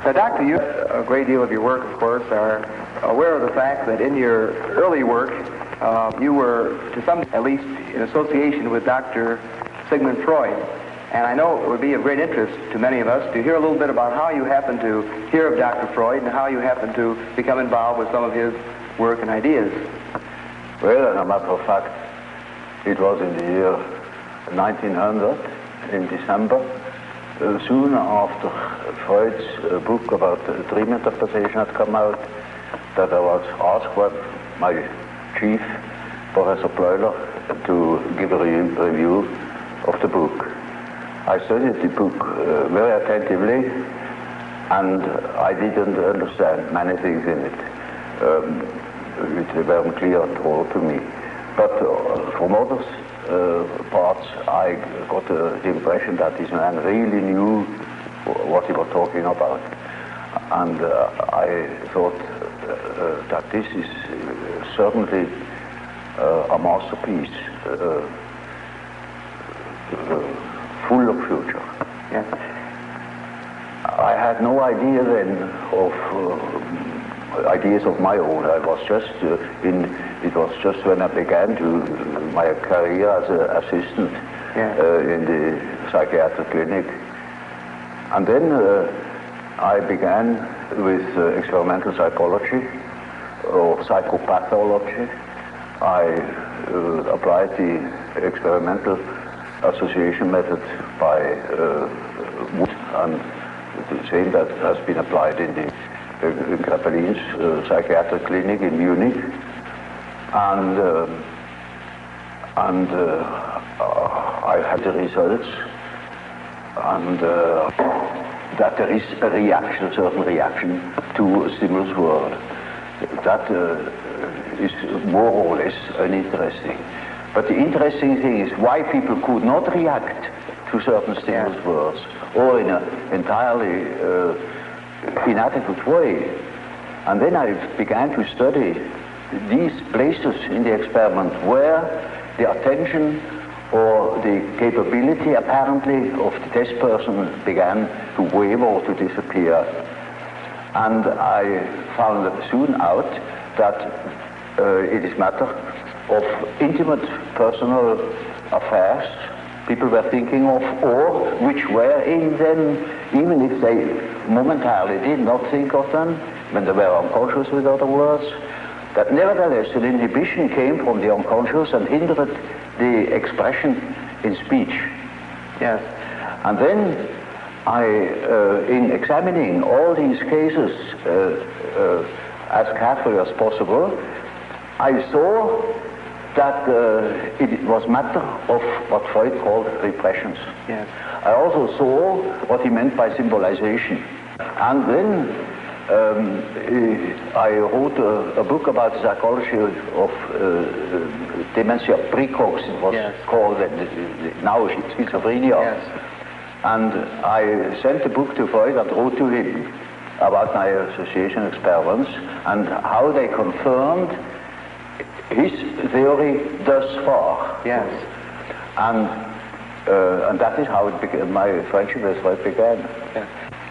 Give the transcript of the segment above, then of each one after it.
So, Doctor, you, a great deal of your work, of course, are aware of the fact that in your early work, you were, to some, at least, in association with Dr. Sigmund Freud. And I know it would be of great interest to many of us to hear a little bit about how you happened to hear of Dr. Freud and how you happened to become involved with some of his work and ideas. Well, as a matter of fact, it was in the year 1900, in December, soon after Freud's book about dream interpretation had come out, that I was asked by my chief, Professor Bleuler, to give a review of the book. I studied the book very attentively, and I didn't understand many things in it, which weren't clear at all to me. But from other parts, I got the impression that this man really knew what he was talking about. And I thought that this is certainly a masterpiece, full of future. Yeah. I had no idea then of ideas of my own. I was just it was just when I began my career as an assistant in the psychiatric clinic. And then I began with experimental psychology or psychopathology. I applied the experimental association method by Wood, and the same that has been applied in Krappelin's psychiatric clinic in Munich, and I had the results, and that there is a reaction, a certain reaction to a stimulus world. That is more or less uninteresting. But the interesting thing is why people could not react to certain stimulus words, or in an entirely inadequate way. And then I began to study these places in the experiment where the attention or the capability apparently of the test person began to waver or to disappear. And I found soon out that it is matter of intimate personal affairs people were thinking of, or which were in them, even if they momentarily did not think of them, when they were unconscious, with other words, that nevertheless an inhibition came from the unconscious and hindered the expression in speech. Yes. And then in examining all these cases as carefully as possible, I saw that it was matter of what Freud called repressions. Yes. I also saw what he meant by symbolization. And then I wrote a book about the psychology of dementia precox, it was called, now schizophrenia. Yes. And I sent the book to Freud and wrote to him about my association experiments and how they confirmed his theory thus far. Yes. And that is how it began, my friendship with Freud began. Yes.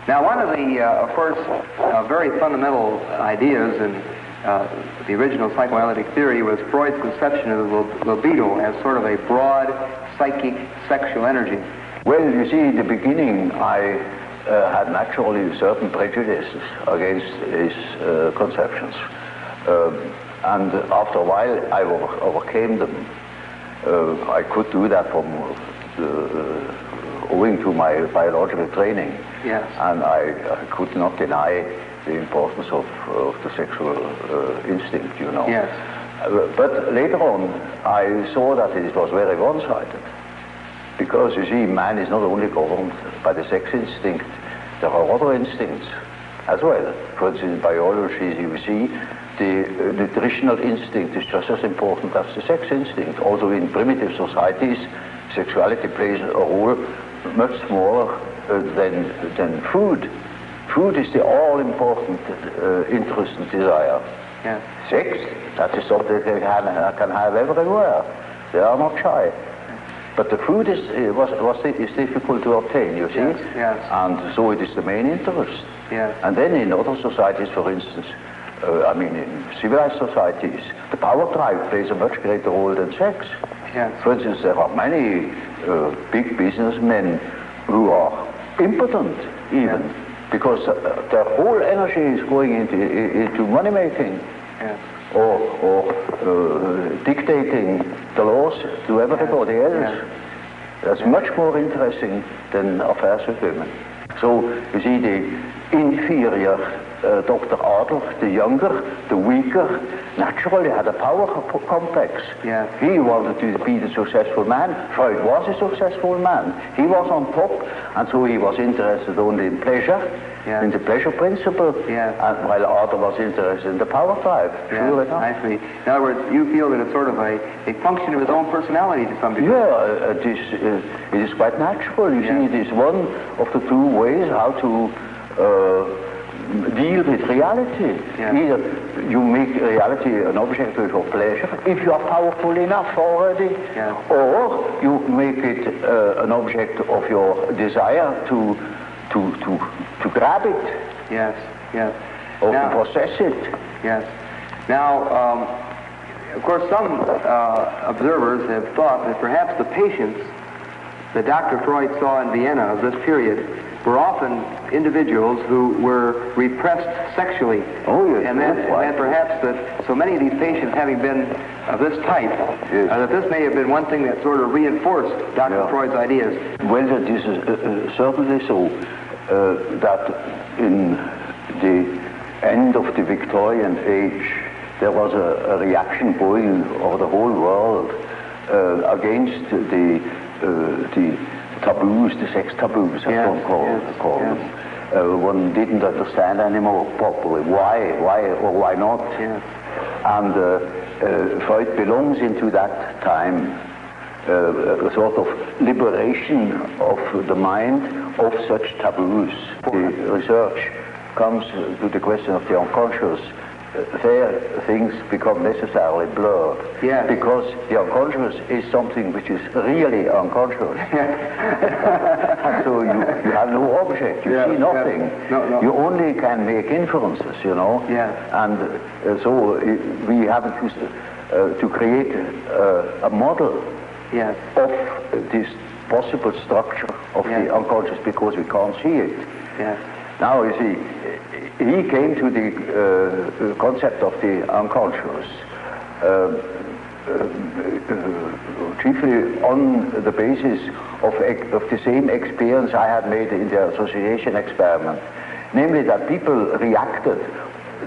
Now, one of the, of course, very fundamental ideas in the original psychoanalytic theory was Freud's conception of the libido as sort of a broad psychic sexual energy. Well, you see, in the beginning, I had naturally certain prejudices against his conceptions. And after a while, I overcame them. I could do that from owing to my biological training. Yes. And I could not deny the importance of the sexual instinct, you know. Yes. But later on, I saw that it was very one-sided. Because, you see, man is not only governed by the sex instinct, there are other instincts as well. For instance, in biology, you see, the nutritional instinct is just as important as the sex instinct. Also, in primitive societies, sexuality plays a role much smaller than food. Food is the all-important interest and desire. Yeah. Sex, that is something they can have everywhere. They are not shy. But the food is difficult to obtain, you see? Yes, yes. And so it is the main interest. Yes. And then in other societies, for instance, I mean in civilized societies, the power drive plays a much greater role than sex. Yes. For instance, there are many big businessmen who are impotent even, because their whole energy is going into money making. Yes. Or dictating the laws to everybody else. Yes. That's much more interesting than affairs with women. So, you see, the inferior Dr. Adolf, the younger, the weaker, naturally had a power complex. Yes. He wanted to be the successful man. Freud was a successful man. He was on top, and so he was interested only in pleasure, in the pleasure principle, and while Adolf was interested in the power drive. Sure enough. I see. In other words, you feel that it's sort of a function of his own personality to some degree. Yeah, it is quite natural. You see, it is one of the two ways how to deal with reality. Either you make reality an object of your pleasure, if you are powerful enough already, or you make it an object of your desire to grab it. Yes, yes. Or to possess it. Yes. Now, of course, some observers have thought that perhaps the patients that Dr. Freud saw in Vienna of this period were often individuals who were repressed sexually. Oh, yes. And perhaps that so many of these patients having been of this type, that this may have been one thing that sort of reinforced Dr. Freud's ideas. Well, that is certainly so, that in the end of the Victorian age, there was a reaction going over the whole world against the taboos, the sex taboos, as one called them. One didn't understand anymore properly why or why not. And Freud belongs into that time, a sort of liberation of the mind of such taboos. The research comes to the question of the unconscious. There things become necessarily blurred, because the unconscious is something which is really unconscious. And so you have no object, you see nothing. No. You only can make inferences, you know. And so we have to create a model of this possible structure of the unconscious, because we can't see it. Now, you see, he came to the concept of the unconscious chiefly on the basis of the same experience I had made in the association experiment, namely that people reacted.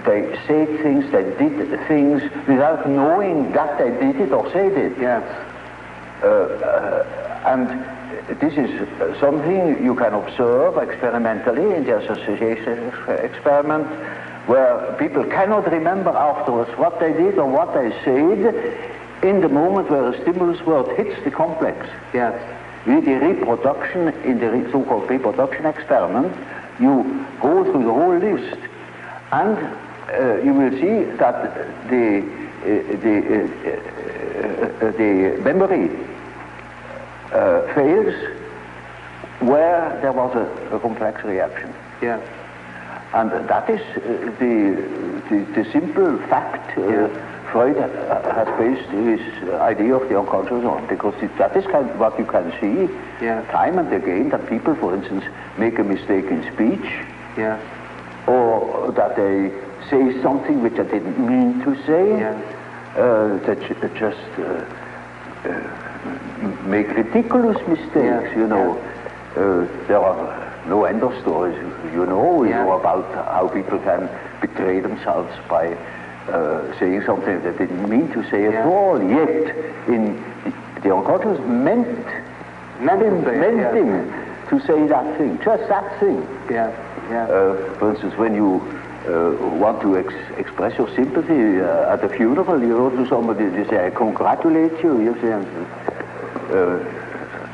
They said things, they did things without knowing that they did it or said it. And this is something you can observe experimentally in the association experiment, where people cannot remember afterwards what they did or what they said in the moment where a stimulus word hits the complex. With the reproduction, in the so-called reproduction experiment, you go through the whole list, and you will see that the memory fails where there was a complex reaction. And that is the simple fact Freud has based his idea of the unconscious on, because that is kind of what you can see time and again, that people, for instance, make a mistake in speech, or that they say something which they didn't mean to say, that just make ridiculous mistakes, you know. There are no end of stories, you know about how people can betray themselves by saying something they didn't mean to say at all, yet in the unconscious meant him to say that thing, just that thing. For instance, when you want to express your sympathy at a funeral, you go to somebody, you say, I congratulate you, you say,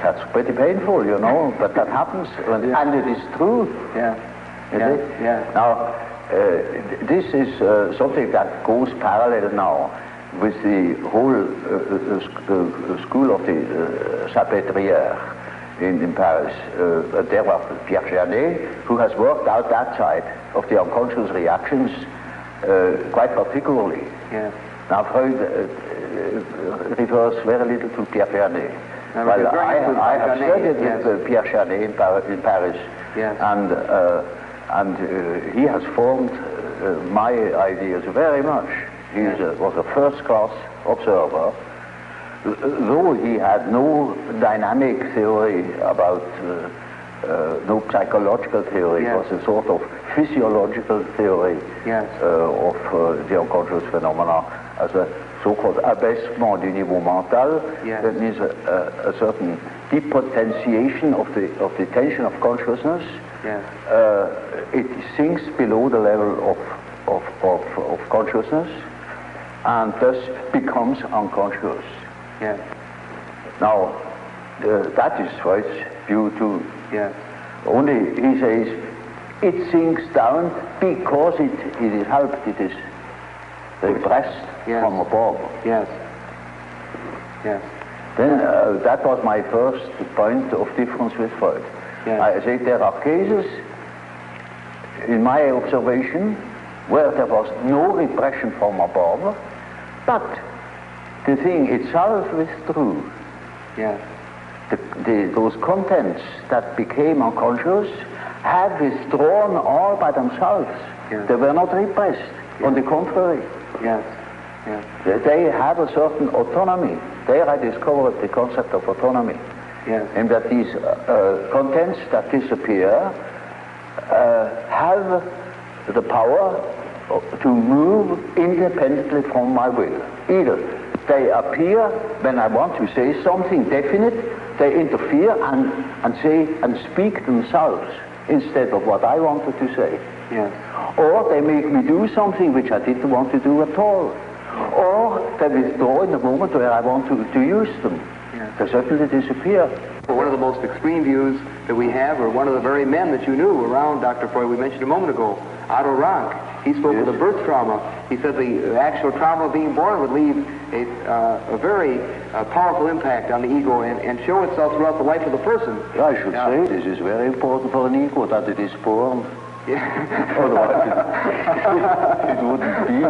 that's pretty painful, you know, but that happens, and it is true. Now, this is something that goes parallel now with the whole school of the Salpêtrière. in Paris. There was Pierre Janet, who has worked out that side of the unconscious reactions quite particularly. Yes. Now Freud refers very little to Pierre Janet. Well, I have studied with Pierre Janet in Paris, yes. and he has formed my ideas very much. He was a first-class observer, though he had no dynamic theory about, no psychological theory. Yes. It was a sort of physiological theory Yes. of the unconscious phenomena as a so-called abaissement du niveau mental. Yes. That means a certain depotentiation of the tension of consciousness. Yes. It sinks below the level of consciousness and thus becomes unconscious. Yes. Now, that is Freud's view too. Yes. Only he says it sinks down because it is helped, it is repressed Yes. from above. Yes. Yes. Then that was my first point of difference with Freud. Yes. I say there are cases, in my observation, where there was no repression from above, but the thing itself withdrew. Yes. Those contents that became unconscious had withdrawn all by themselves. Yes. They were not repressed. Yes. On the contrary. Yes. Yes. They had a certain autonomy. There I discovered the concept of autonomy. Yes. And that these contents that disappear have the power to move independently from my will. Either they appear when I want to say something definite, they interfere and say and speak themselves instead of what I wanted to say. Yes. Or they make me do something which I didn't want to do at all. Or they withdraw in the moment where I want to use them. Yes. They suddenly disappear. Well, one of the most extreme views that we have, or one of the very men that you knew around Dr. Freud, we mentioned a moment ago, Otto Rank. He spoke Yes. of the birth trauma. He said the actual trauma of being born would leave a very powerful impact on the ego and show itself throughout the life of the person. I should say this is very important for an ego, that it is born. Otherwise it wouldn't be.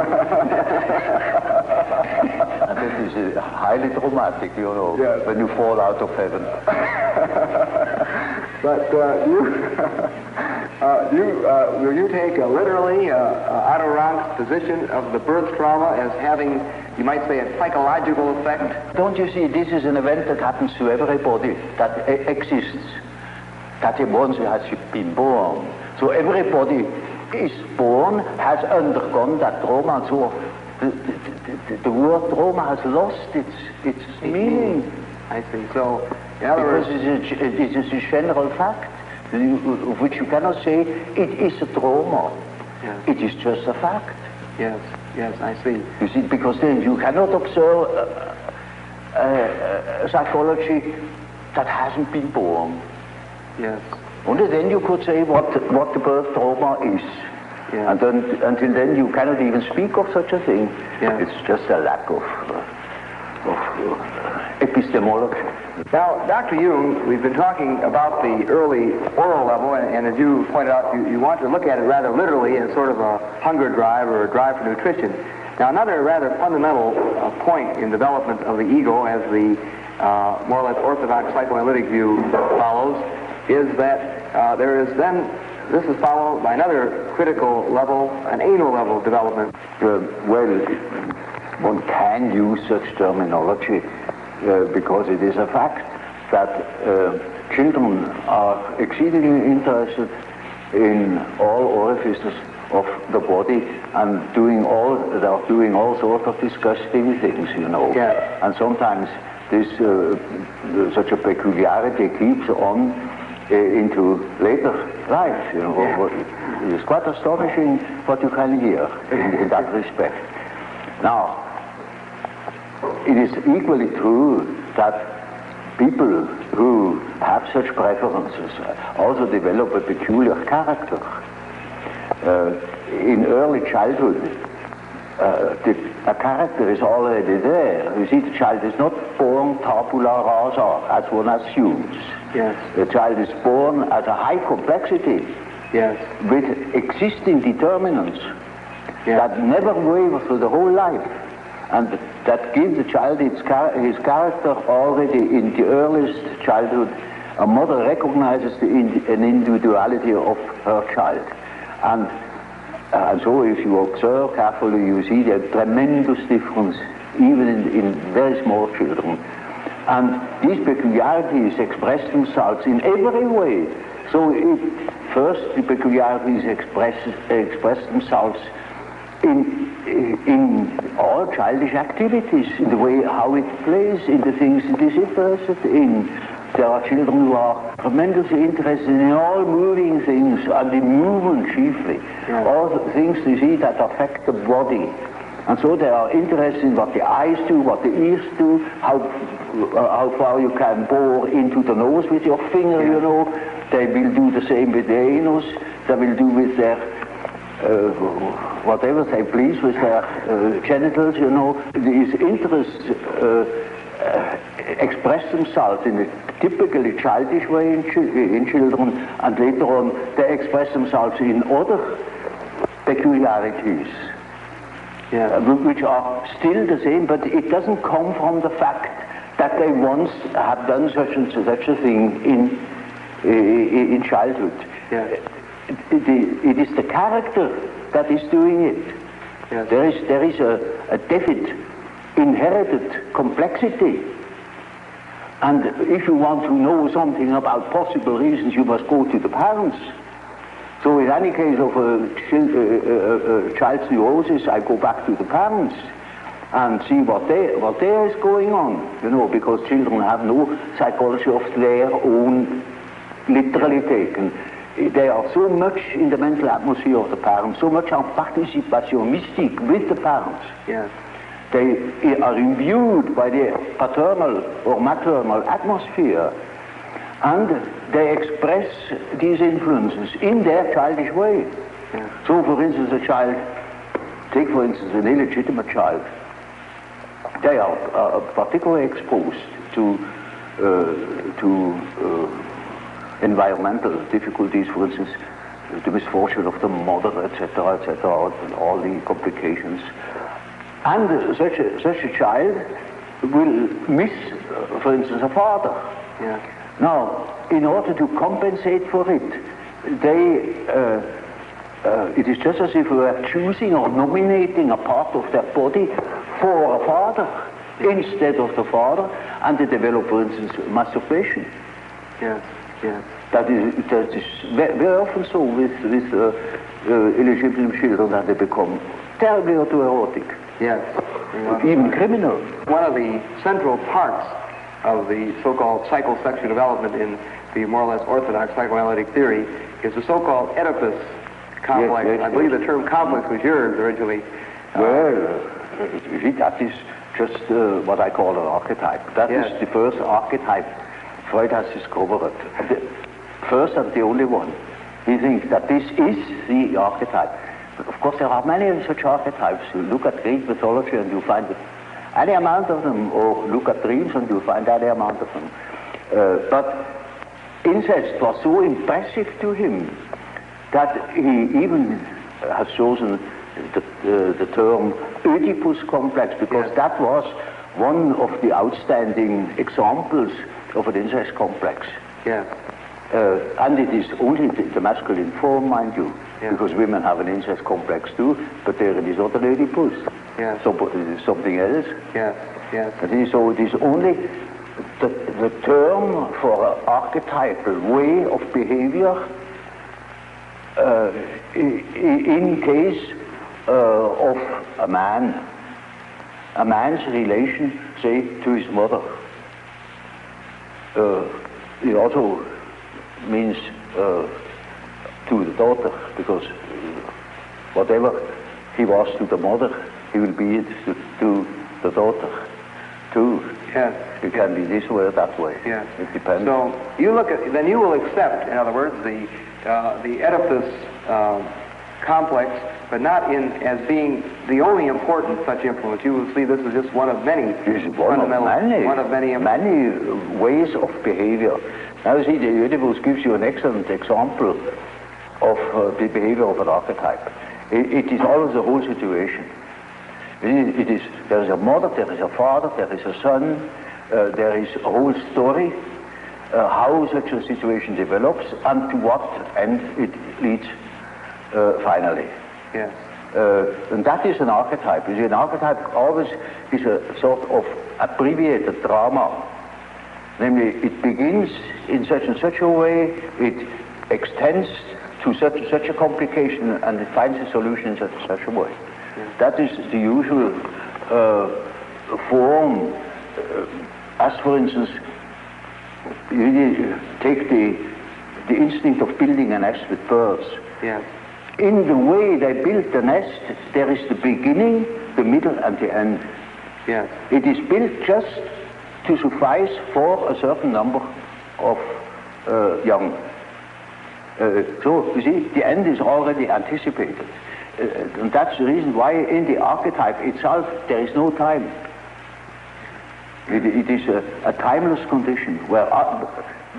And that is highly traumatic, you know, Yes. when you fall out of heaven. But will you take literally Otto Rank's position of the birth trauma as having, you might say, a psychological effect? Don't you see, this is an event that happens to everybody that exists, that once has been born. So everybody is born, has undergone that trauma, and so the word trauma has lost its meaning. I see. So, in other Because words, it is a general fact, of which you cannot say it is a trauma. Yes. It is just a fact. yes, yes, I see. You see, because then you cannot observe psychology that hasn't been born. Yes. Only then you could say what the birth trauma is. Yeah. And then, until then you cannot even speak of such a thing. Yeah. It's just a lack of epistemology. Now, Dr. Jung, we've been talking about the early oral level, and as you pointed out, you want to look at it rather literally as sort of a hunger drive or a drive for nutrition. Now, another rather fundamental point in development of the ego, as the more or less orthodox psychoanalytic view follows, is that there is then, this is followed by another critical level, an anal level development. Well, one can use such terminology because it is a fact that children are exceedingly interested in all orifices of the body and they are doing all sorts of disgusting things, you know. Yeah. And sometimes this such a peculiarity keeps on into later life, you know. Yeah. It is quite astonishing what you can hear in that respect. Now, it is equally true that people who have such preferences also develop a peculiar character. In early childhood, a character is already there. You see, the child is not born tabula rasa, as one assumes. Yes. The child is born as a high complexity. Yes. With existing determinants. Yes. That never waver through the whole life, and that gives the child his character already in the earliest childhood. A mother recognizes an individuality of her child, and so if you observe carefully, you see the tremendous difference even in very small children. And these peculiarities express themselves in every way. So first, the peculiarities express themselves in all childish activities, in the way how it plays, in the things it is interested in. There are children who are tremendously interested in all moving things, and in movement chiefly. Yeah. All the things you see that affect the body. And so they are interested in what the eyes do, what the ears do, how far you can bore into the nose with your finger, you know. They will do the same with the anus. They will do with their whatever they please with their genitals, you know. These interests express themselves in a typically childish way in children, and later on they express themselves in other peculiarities, which are still the same, but it doesn't come from the fact that they once have done such and such a thing in childhood. Yeah. It is the character that is doing it. Yes. There is a definite inherited complexity, and if you want to know something about possible reasons, you must go to the parents. So in any case of a child's neurosis, I go back to the parents and see what there is going on, you know, because children have no psychology of their own, literally taken. They are so much in the mental atmosphere of the parents, so much en participation mystique with the parents. Yes. They are imbued by the paternal or maternal atmosphere, and they express these influences in their childish way. Yeah. So, for instance, a child, take for instance an illegitimate child, they are particularly exposed to environmental difficulties, for instance, the misfortune of the mother, etc., and all the complications. And such a child will miss, for instance, a father. Yeah. Now, in order to compensate for it, it is just as if we were choosing or nominating a part of their body for a father instead of the father, and they develop, for instance, masturbation. Yes. Yes. That is very often so with illegitimate children, that they become terribly autoerotic. Yes. Even criminal. One of the central parts of the so-called psychosexual development in the more or less orthodox psychoanalytic theory is the so-called Oedipus complex. Yes, I believe the term complex was yours originally. Well, you see, that is just what I call an archetype. That is the first archetype Freud has discovered. The first and the only one. He thinks that this is the archetype. But of course, there are many such archetypes. You look at Greek mythology and you find any amount of them, or look at dreams and you find any amount of them. But incest was so impressive to him that he even has chosen the term Oedipus complex, because that was one of the outstanding examples of an incest complex. Yeah. And it is only the masculine form, mind you, because women have an incest complex too, but there it is not an Oedipus. Yeah. So it is something else. Yes. Yes. So it is only the term for an archetypal way of behavior in case of a man's relation, say, to his mother. It also means to the daughter, because whatever he was to the mother, he will be it to the daughter too. Yes. It can be this way or that way. Yes. It depends. So you look at, then you will accept, in other words, the Oedipus complex but not in as being the only important such influence. You will see this is just one of many fundamental, one of many ways of behavior. Now, see, the Oedipus gives you an excellent example of the behavior of an archetype. It is always the whole situation. There is a mother, there is a father, there is a son, there is a whole story, how such a situation develops, and to what end it leads finally. Yes. And that is an archetype. You see, an archetype always is a sort of abbreviated drama. Namely, it begins in such and such a way, it extends to such and such a complication, and it finds a solution in such and such a way. Yes. That is the usual form. As for instance, you take the instinct of building a nest with birds. Yes. In the way they build the nest, there is the beginning, the middle, and the end. Yes. It is built just to suffice for a certain number of young. So, you see, the end is already anticipated. And that's the reason why in the archetype itself there is no time. It is a timeless condition where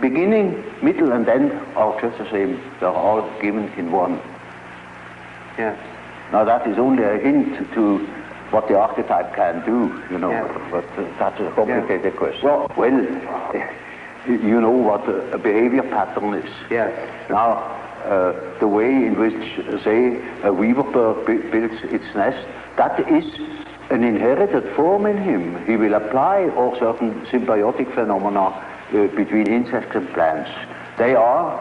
beginning, middle, and end are just the same. They're all given in one. Yes. Now that is only a hint to what the archetype can do, you know, yes. But that's a complicated question. Well, you know what a behavior pattern is. Yes. Now, the way in which, say, a weaver bird builds its nest, that is an inherited form in him. He will apply all certain symbiotic phenomena between insects and plants. They are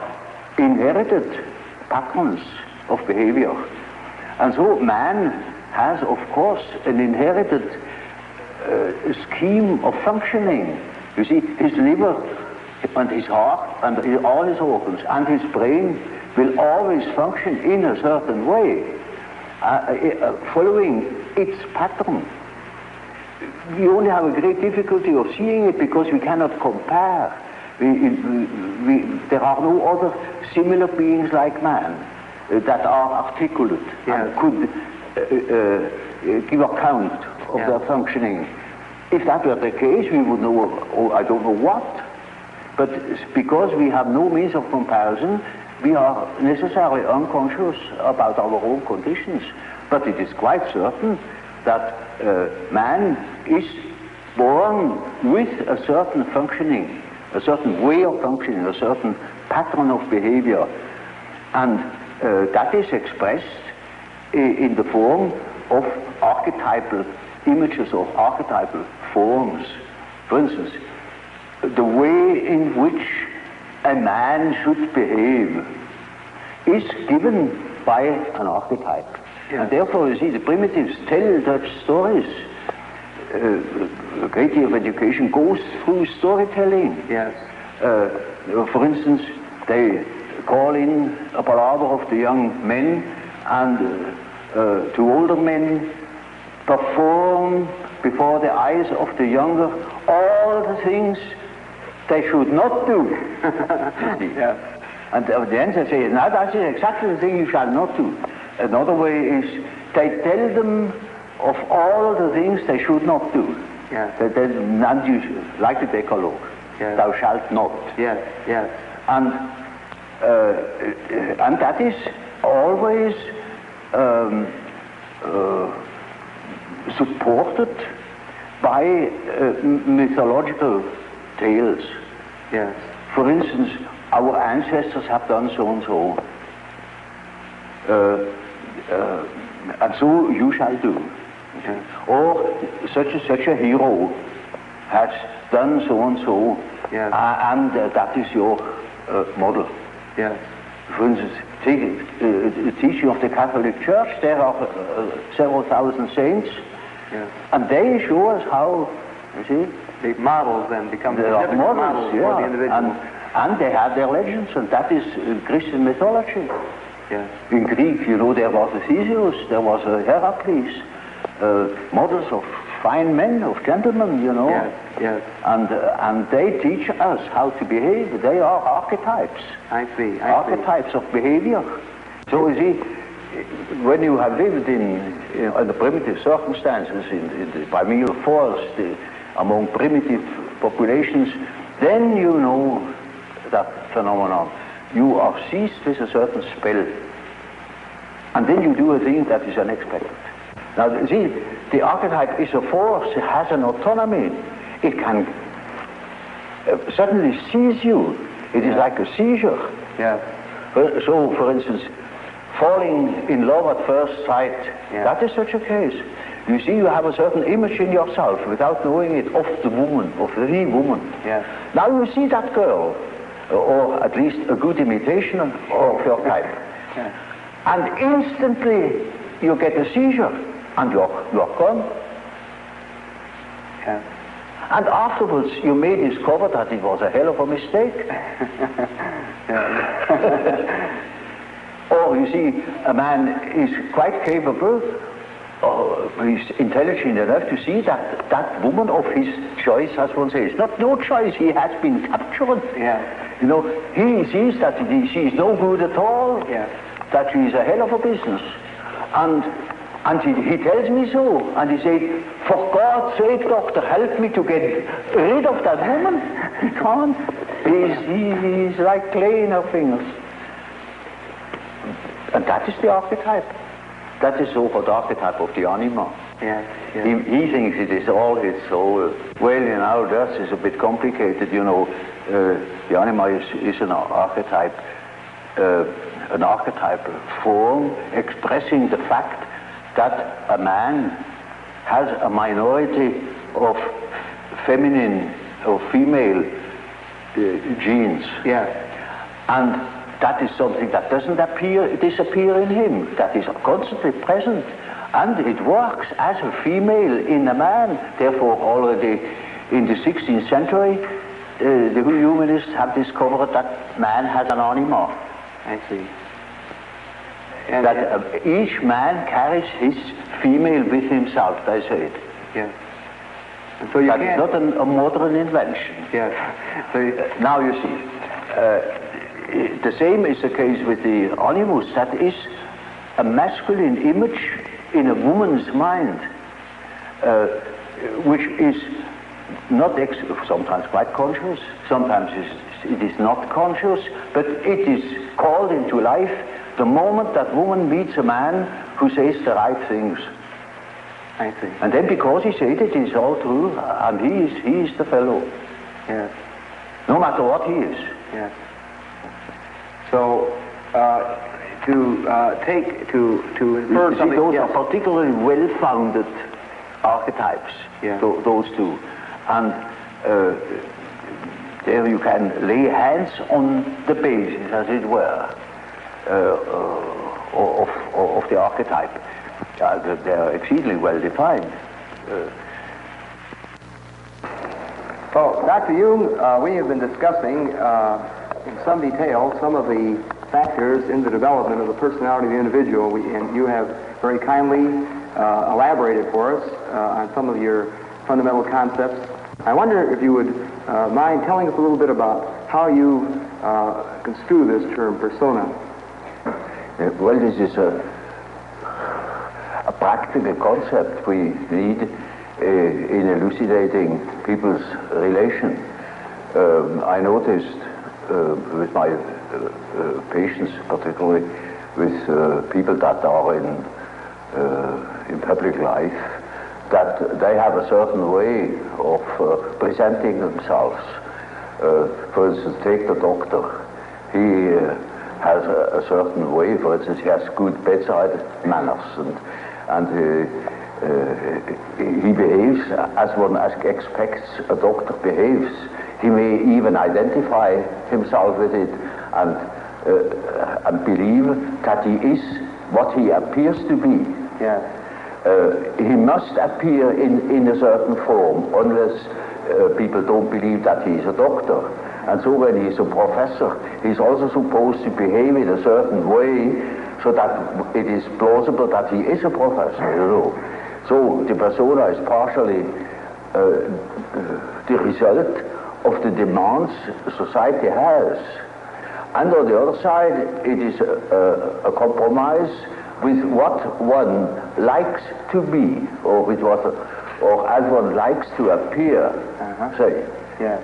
inherited patterns of behavior. And so man has, of course, an inherited scheme of functioning. You see, his liver and his heart and all his organs and his brain will always function in a certain way, following its pattern. We only have a great difficulty of seeing it because we cannot compare. There are no other similar beings like man that are articulate and could give account of their functioning. If that were the case, we would know, I don't know what. But because we have no means of comparison, we are necessarily unconscious about our own conditions. But it is quite certain that man is born with a certain functioning, a certain way of functioning, a certain pattern of behavior. And that is expressed in the form of archetypal images or archetypal forms. For instance, the way in which a man should behave is given by an archetype. Yeah. And therefore, you see, the primitives tell such stories. A great deal of education goes through storytelling. Yes. For instance, they call in a palaver of the young men and to older men, perform before the eyes of the younger all the things they should not do. Yeah. And at the end they say, now that is exactly the thing you shall not do. Another way is they tell them of all the things they should not do. Yeah. And you, like the Decalogue, yes. Thou shalt not. Yes, yes. And that is always supported by mythological tales. Yes. For instance, our ancestors have done so and so, and so you shall do. Okay. Or such a hero has done so and so, yes. And that is your model. Yes. For instance, take the teaching of the Catholic Church. There are several thousand saints, yes. And they show us how, you see, the models then become the models, for the individual. And they have their legends, and that is Christian mythology. Yes. In Greek, you know, there was a Theseus, there was a Heracles, models of fine men, of gentlemen, you know. Yes, yes. And they teach us how to behave. They are archetypes. I see. Archetypes of behavior. So you see, when you have lived in under primitive circumstances, in the primeval forest, among primitive populations, then you know that phenomenon. You are seized with a certain spell, and then you do a thing that is unexpected. Now, see, the archetype is a force, it has an autonomy. It can suddenly seize you. It is like a seizure. Yeah. So, for instance, falling in love at first sight, that is such a case. You see, you have a certain image in yourself without knowing it of the woman, of the woman. Yeah. Now you see that girl, or at least a good imitation of your type. Yeah. And instantly you get a seizure, and you're gone. Yeah. And afterwards you may discover that it was a hell of a mistake. Or you see, a man is quite capable, he's intelligent enough to see that that woman of his choice, as one says, not no choice, he has been captured. Yeah. You know, he sees that she is no good at all, that she is a hell of a business. And he tells me so, and he says, for God's sake, doctor, help me to get rid of that woman. He can't. He's like clay in her fingers. And that is the archetype. That is so-called archetype of the anima. Yes, yes. He thinks it is all his soul. Well, you know, that is a bit complicated, you know. The anima is an archetype form expressing the fact that a man has a minority of feminine or female genes. Yeah. And that is something that doesn't disappear in him, that is constantly present. And it works as a female in a man. Therefore, already in the 16th century, the humanists have discovered that man has an anima. I see. And that each man carries his female with himself, they say it. Yes. And so you that is not a modern invention. Yes. So now you see, the same is the case with the animus. That is a masculine image in a woman's mind, which is not sometimes quite conscious, sometimes it is not conscious, but it is called into life the moment that woman meets a man who says the right things. I see. And then because he said it is all true, and he is the fellow. Yes. No matter what he is. Yes. So to infer something. Those are particularly well-founded archetypes. Yeah. Those two, and there you can lay hands on the basis, as it were, of the archetype. They are exceedingly well defined. So, Dr. Jung, we have been discussing in some detail some of the factors in the development of the personality of the individual, and you have very kindly elaborated for us on some of your fundamental concepts. I wonder if you would mind telling us a little bit about how you construe this term, persona. Well, this is a practical concept we need in elucidating people's relation. I noticed with my patients, particularly with people that are in public life, that they have a certain way of presenting themselves. For instance, take the doctor. He has a certain way. For instance, he has good bedside manners, and he behaves as one expects a doctor behaves. He may even identify himself with it and believe that he is what he appears to be. Yeah. He must appear in a certain form, unless people don't believe that he is a doctor. And so when he is a professor, he's also supposed to behave in a certain way so that it is plausible that he is a professor, you know. So the persona is partially the result of the demands society has. And on the other side, it is a compromise with what one likes to be, or with what, or as one likes to appear, say. Yes.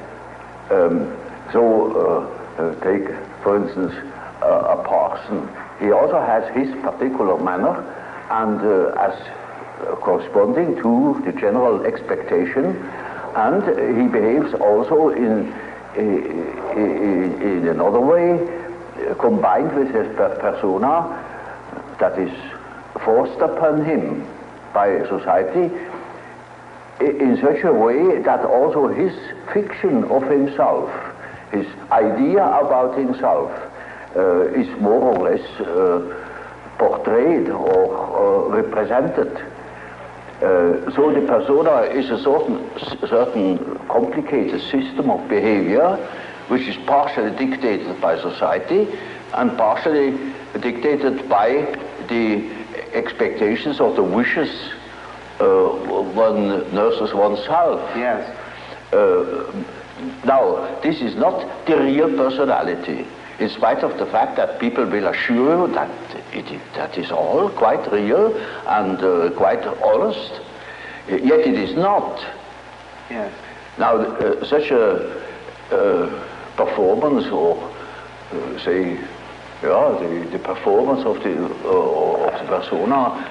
Take, for instance, a parson. He also has his particular manner, and as corresponding to the general expectation, and he behaves also in another way, combined with his persona that is forced upon him by society, in such a way that also his fiction of himself, his idea about himself, is more or less portrayed or represented. So the persona is a certain complicated system of behavior which is partially dictated by society and partially dictated by the expectations or the wishes one nurses oneself. Yes. Now, this is not the real personality, in spite of the fact that people will assure you that that is all quite real and quite honest, yet it is not. Yes. Now, such a performance, or say, the performance of the persona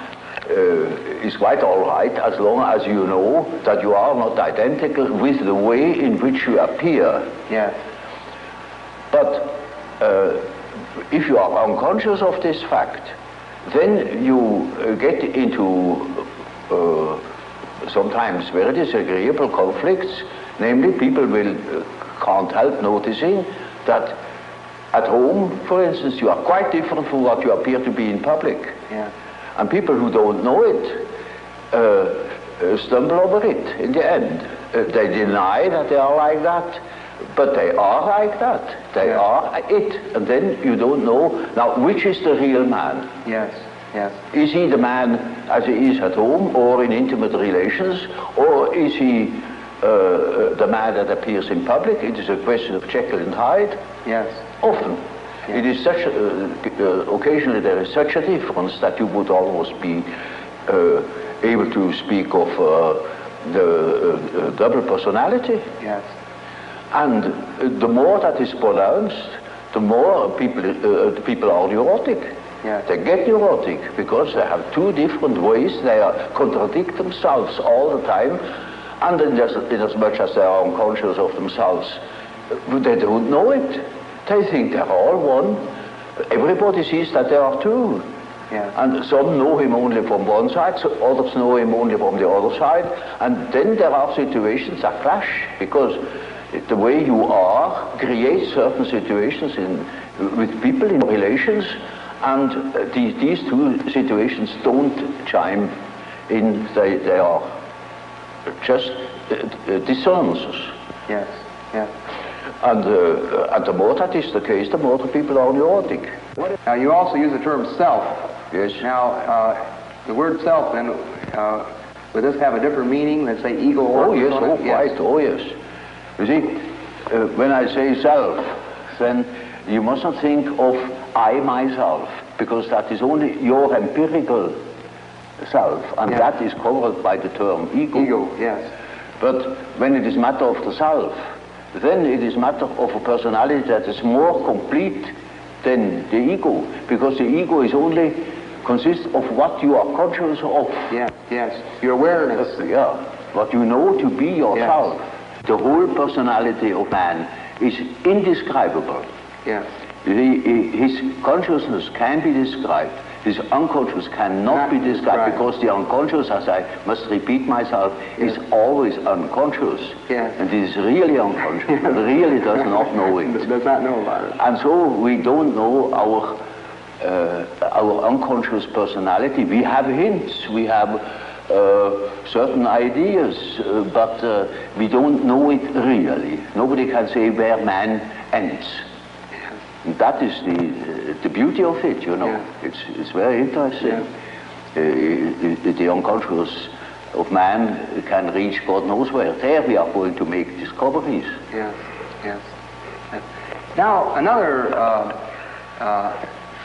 is quite all right, as long as you know that you are not identical with the way in which you appear. Yes. But if you are unconscious of this fact, then you get into sometimes very disagreeable conflicts. Namely, people can't help noticing that at home, for instance, you are quite different from what you appear to be in public. Yeah. And people who don't know it stumble over it in the end. They deny that they are like that, but they are like that. They are it. And then you don't know, now, which is the real man? Yes, yes. Is he the man as he is at home or in intimate relations, or is he the man that appears in public? It is a question of Jekyll and Hyde. Yes. Often. Yeah. It is such occasionally there is such a difference that you would almost be able to speak of the double personality. Yes. And the more that is pronounced, the more people are neurotic. Yes. They get neurotic because they have two different ways. They contradict themselves all the time, and in as much as they are unconscious of themselves, they don't know it. They think they're all one. Everybody sees that there are two. Yeah. And some know him only from one side, so others know him only from the other side. And then there are situations that clash, because the way you are creates certain situations with people in relations, and these two situations don't chime in. They are just dissonances. Yes, yes. And the more that is the case, the more the people are neurotic. Now, you also use the term self. Yes. Now, the word self, then, would this have a different meaning than, say, ego or Oh, yes, persona? quite, oh, yes. You see, when I say self, then you must not think of I myself, because that is only your empirical self, and that is covered by the term ego. Ego, yes. But when it is matter of the self, then it is matter of a personality that is more complete than the ego, because the ego is only consists of what you are conscious of. Yes, yes. Your awareness. What you know to be yourself. Yes. The whole personality of man is indescribable. Yes. His consciousness can be described. His unconscious cannot be described, because the unconscious, as I must repeat myself, is always unconscious. Yes. And it is really unconscious. It really does not know it. Does not know about it. And so we don't know our unconscious personality. We have hints. We have certain ideas, but we don't know it really. Nobody can say where man ends. That is the beauty of it, you know. Yeah. It's very interesting. Yeah. The unconscious of man can reach God knows where. There we are going to make discoveries. Yes, yes. Now, another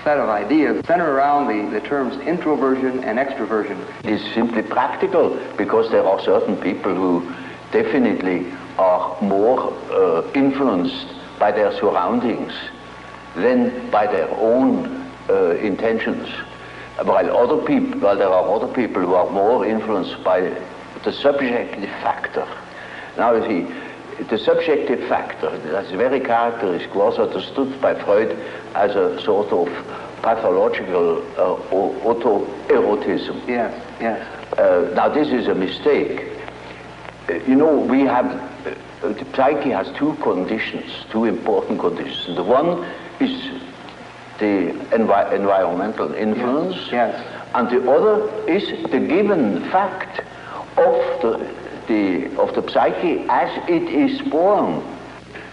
set of ideas center around the terms introversion and extroversion. It is simply practical because there are certain people who definitely are more influenced by their surroundings than by their own intentions. While there are other people who are more influenced by the subjective factor. Now you see, the subjective factor, that's very characteristic, was understood by Freud as a sort of pathological autoerotism. Yes, yes. Now this is a mistake. You know, the psyche has two conditions, two important conditions. The one is the environmental influence, yes. And the other is the given fact of the psyche as it is born.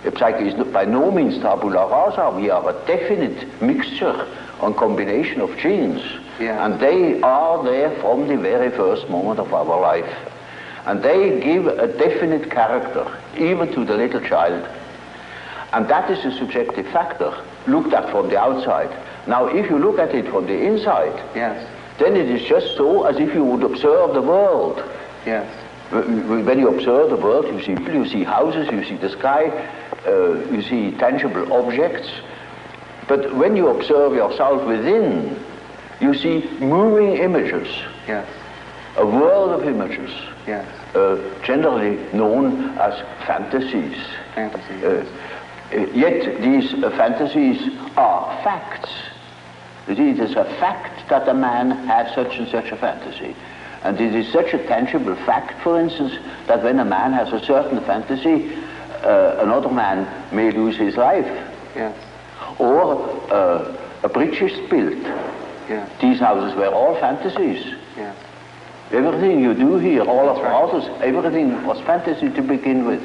The psyche is by no means tabula rasa. We are a definite mixture and combination of genes, and they are there from the very first moment of our life. And they give a definite character, even to the little child. And that is a subjective factor, looked at from the outside. Now, if you look at it from the inside, yes, then it is just so as if you would observe the world. Yes. When you observe the world, you see people, you see houses, you see the sky, you see tangible objects. But when you observe yourself within, you see moving images. Yes. A world of images. Yes. Generally known as fantasies. Fantasies. Yet these fantasies are facts. It is a fact that a man has such and such a fantasy. And it is such a tangible fact, for instance, that when a man has a certain fantasy, another man may lose his life. Yes. Or a bridge is built. Yes. These houses were all fantasies. Yes. Everything you do here, all of the right. houses, everything was fantasy to begin with.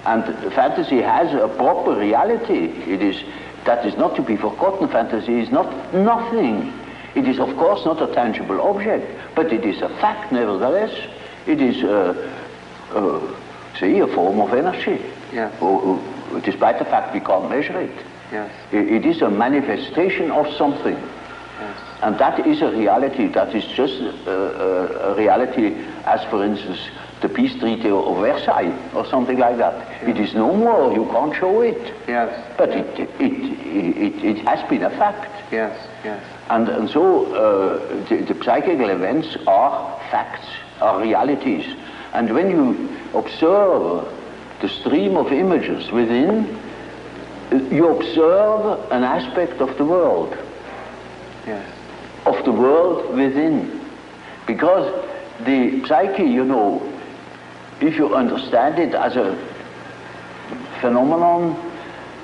And fantasy has a proper reality. That is not to be forgotten. Fantasy is not nothing. It is, of course, not a tangible object, but it is a fact nevertheless. It is, say, a form of energy. Yes. Despite the fact we can't measure it. Yes. It is a manifestation of something. Yes. And that is a reality. That is just a reality as, for instance, the peace treaty of Versailles or something like that. Yes. It is no more. You can't show it. Yes. But it has been a fact. Yes. Yes. And so the psychical events are facts, are realities. And when you observe the stream of images within, you observe an aspect of the world. Yes. Of the world within. Because the psyche, you know, if you understand it as a phenomenon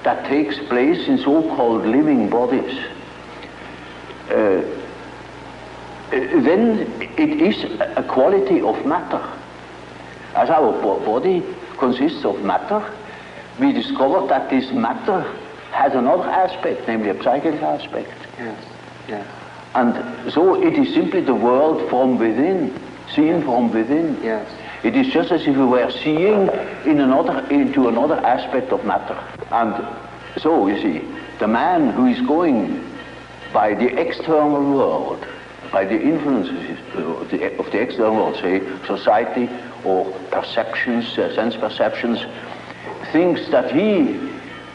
that takes place in so-called living bodies, then it is a quality of matter. As our body consists of matter, we discovered that this matter has another aspect, namely a psychic aspect. Yes. Yes. And so it is simply the world from within, seen from within. Yes. It is just as if we were seeing into another aspect of matter. And so, you see, the man who is going by the external world, by the influences of the external world, say society or perceptions, sense perceptions, thinks that he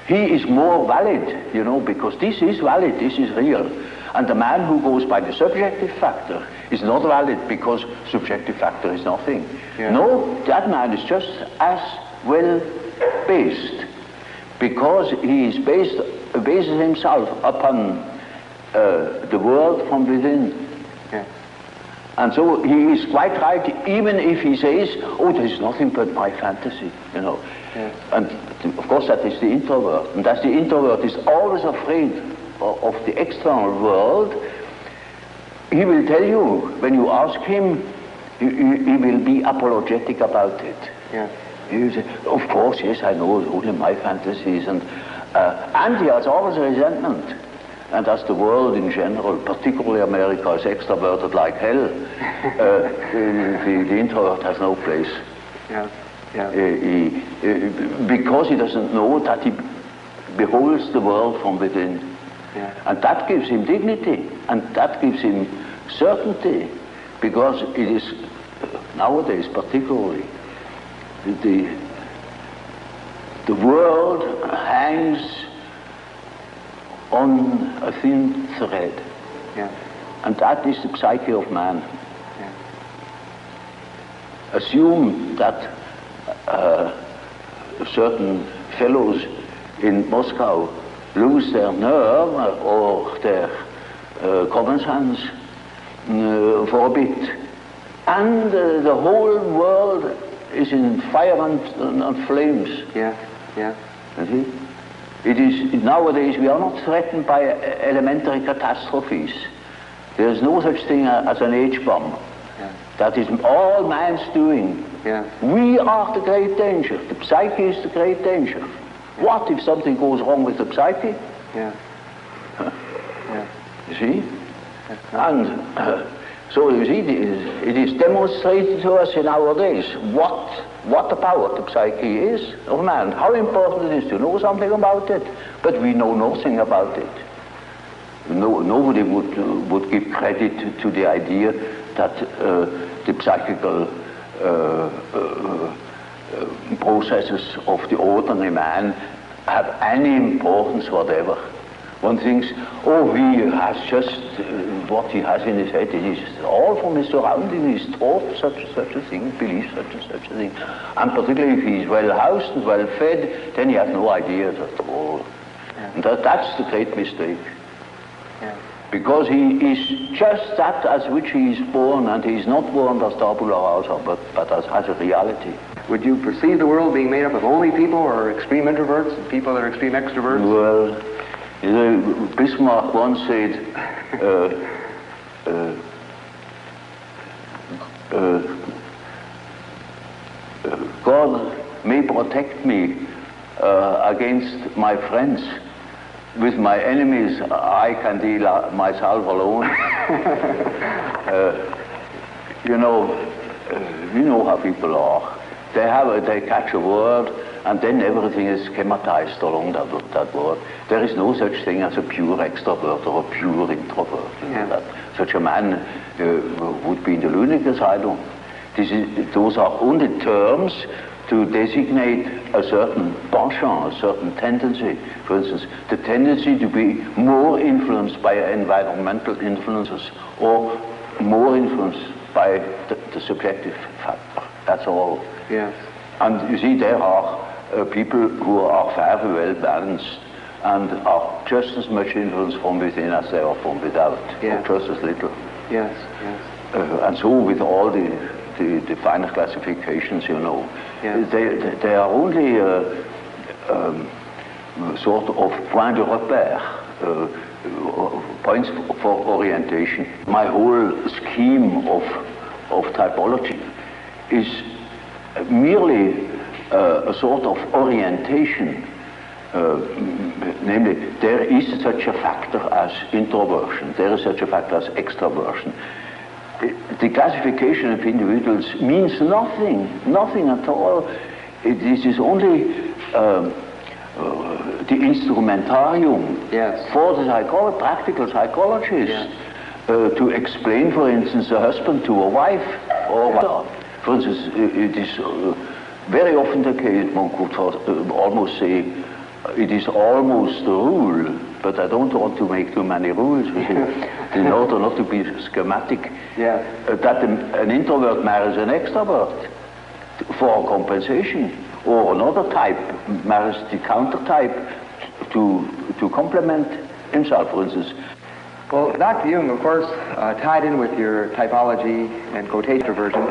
is more valid, you know, because this is valid, this is real. And the man who goes by the subjective factor is not valid because subjective factor is nothing. Yeah. No, that man is just as well based because he is bases himself upon the world from within. Yeah. And so he is quite right, even if he says, oh, there is nothing but my fantasy, you know. Yeah. And of course that is the introvert. And that the introvert is always afraid of the external world. He will tell you, when you ask him, he will be apologetic about it. Yeah. He will say, of course, yes, I know, only my fantasies. And he has always a resentment. And as the world in general, particularly America, is extroverted like hell, the introvert has no place. Yeah. Yeah. Because he doesn't know that he beholds the world from within. Yeah. And that gives him dignity, and that gives him certainty, because it is, nowadays particularly, the world hangs on a thin thread. Yeah. And that is the psyche of man. Yeah. Assume that certain fellows in Moscow lose their nerve or their common sense for a bit, and the whole world is in fire and flames. Yeah, yeah. You see? It is, nowadays we are not threatened by elementary catastrophes. There is no such thing as an H-bomb. Yeah. That is all man's doing. Yeah. We are the great danger. The psyche is the great danger. Yeah. What if something goes wrong with the psyche? Yeah. Yeah. You see? And so you see, it is demonstrated to us in our days what the power of the psyche is of man, how important it is to know something about it, but we know nothing about it. Nobody would give credit to the idea that the psychical processes of the ordinary man have any importance whatever. One thinks, oh, he has just what he has in his head. It is all from his surroundings. He's taught such a thing, believes such a thing. And particularly if he's well housed and well fed, then he has no ideas at all. Yeah. And that's the great mistake. Yeah. Because he is just that as which he is born, and he is not born as tabula rasa, but as a reality. Would you perceive the world being made up of only people or extreme introverts and people that are extreme extroverts? Well, you know, Bismarck once said, God may protect me against my friends. With my enemies, I can deal myself alone. You know how people are. They catch a word, and then everything is schematized along that word. There is no such thing as a pure extrovert or a pure introvert. Yeah. That such a man would be in the lunatic asylum. Those are only terms to designate a certain penchant, a certain tendency. For instance, the tendency to be more influenced by environmental influences or more influenced by the subjective factor. That's all. Yes. And you see, there are people who are very well balanced and are just as much influenced from within as they are from without, Yeah. or just as little. Yes, yes. And so with all the finer classifications, you know, Yeah. they are only sort of point de repère, points for orientation. My whole scheme of typology is merely a sort of orientation. Namely, there is such a factor as introversion, there is such a factor as extroversion. The classification of individuals means nothing at all. This is only the instrumentarium, yes, for the practical psychologists, yes, to explain, for instance, a husband to a wife, or for instance, it is very often the case, one could almost say, it is almost the rule, but I don't want to make too many rules, in order not to be schematic, yeah, that an introvert marries an extrovert for compensation, or another type marries the counter type to complement himself, for instance. Well, Dr. Jung, of course, tied in with your typology and quotation version,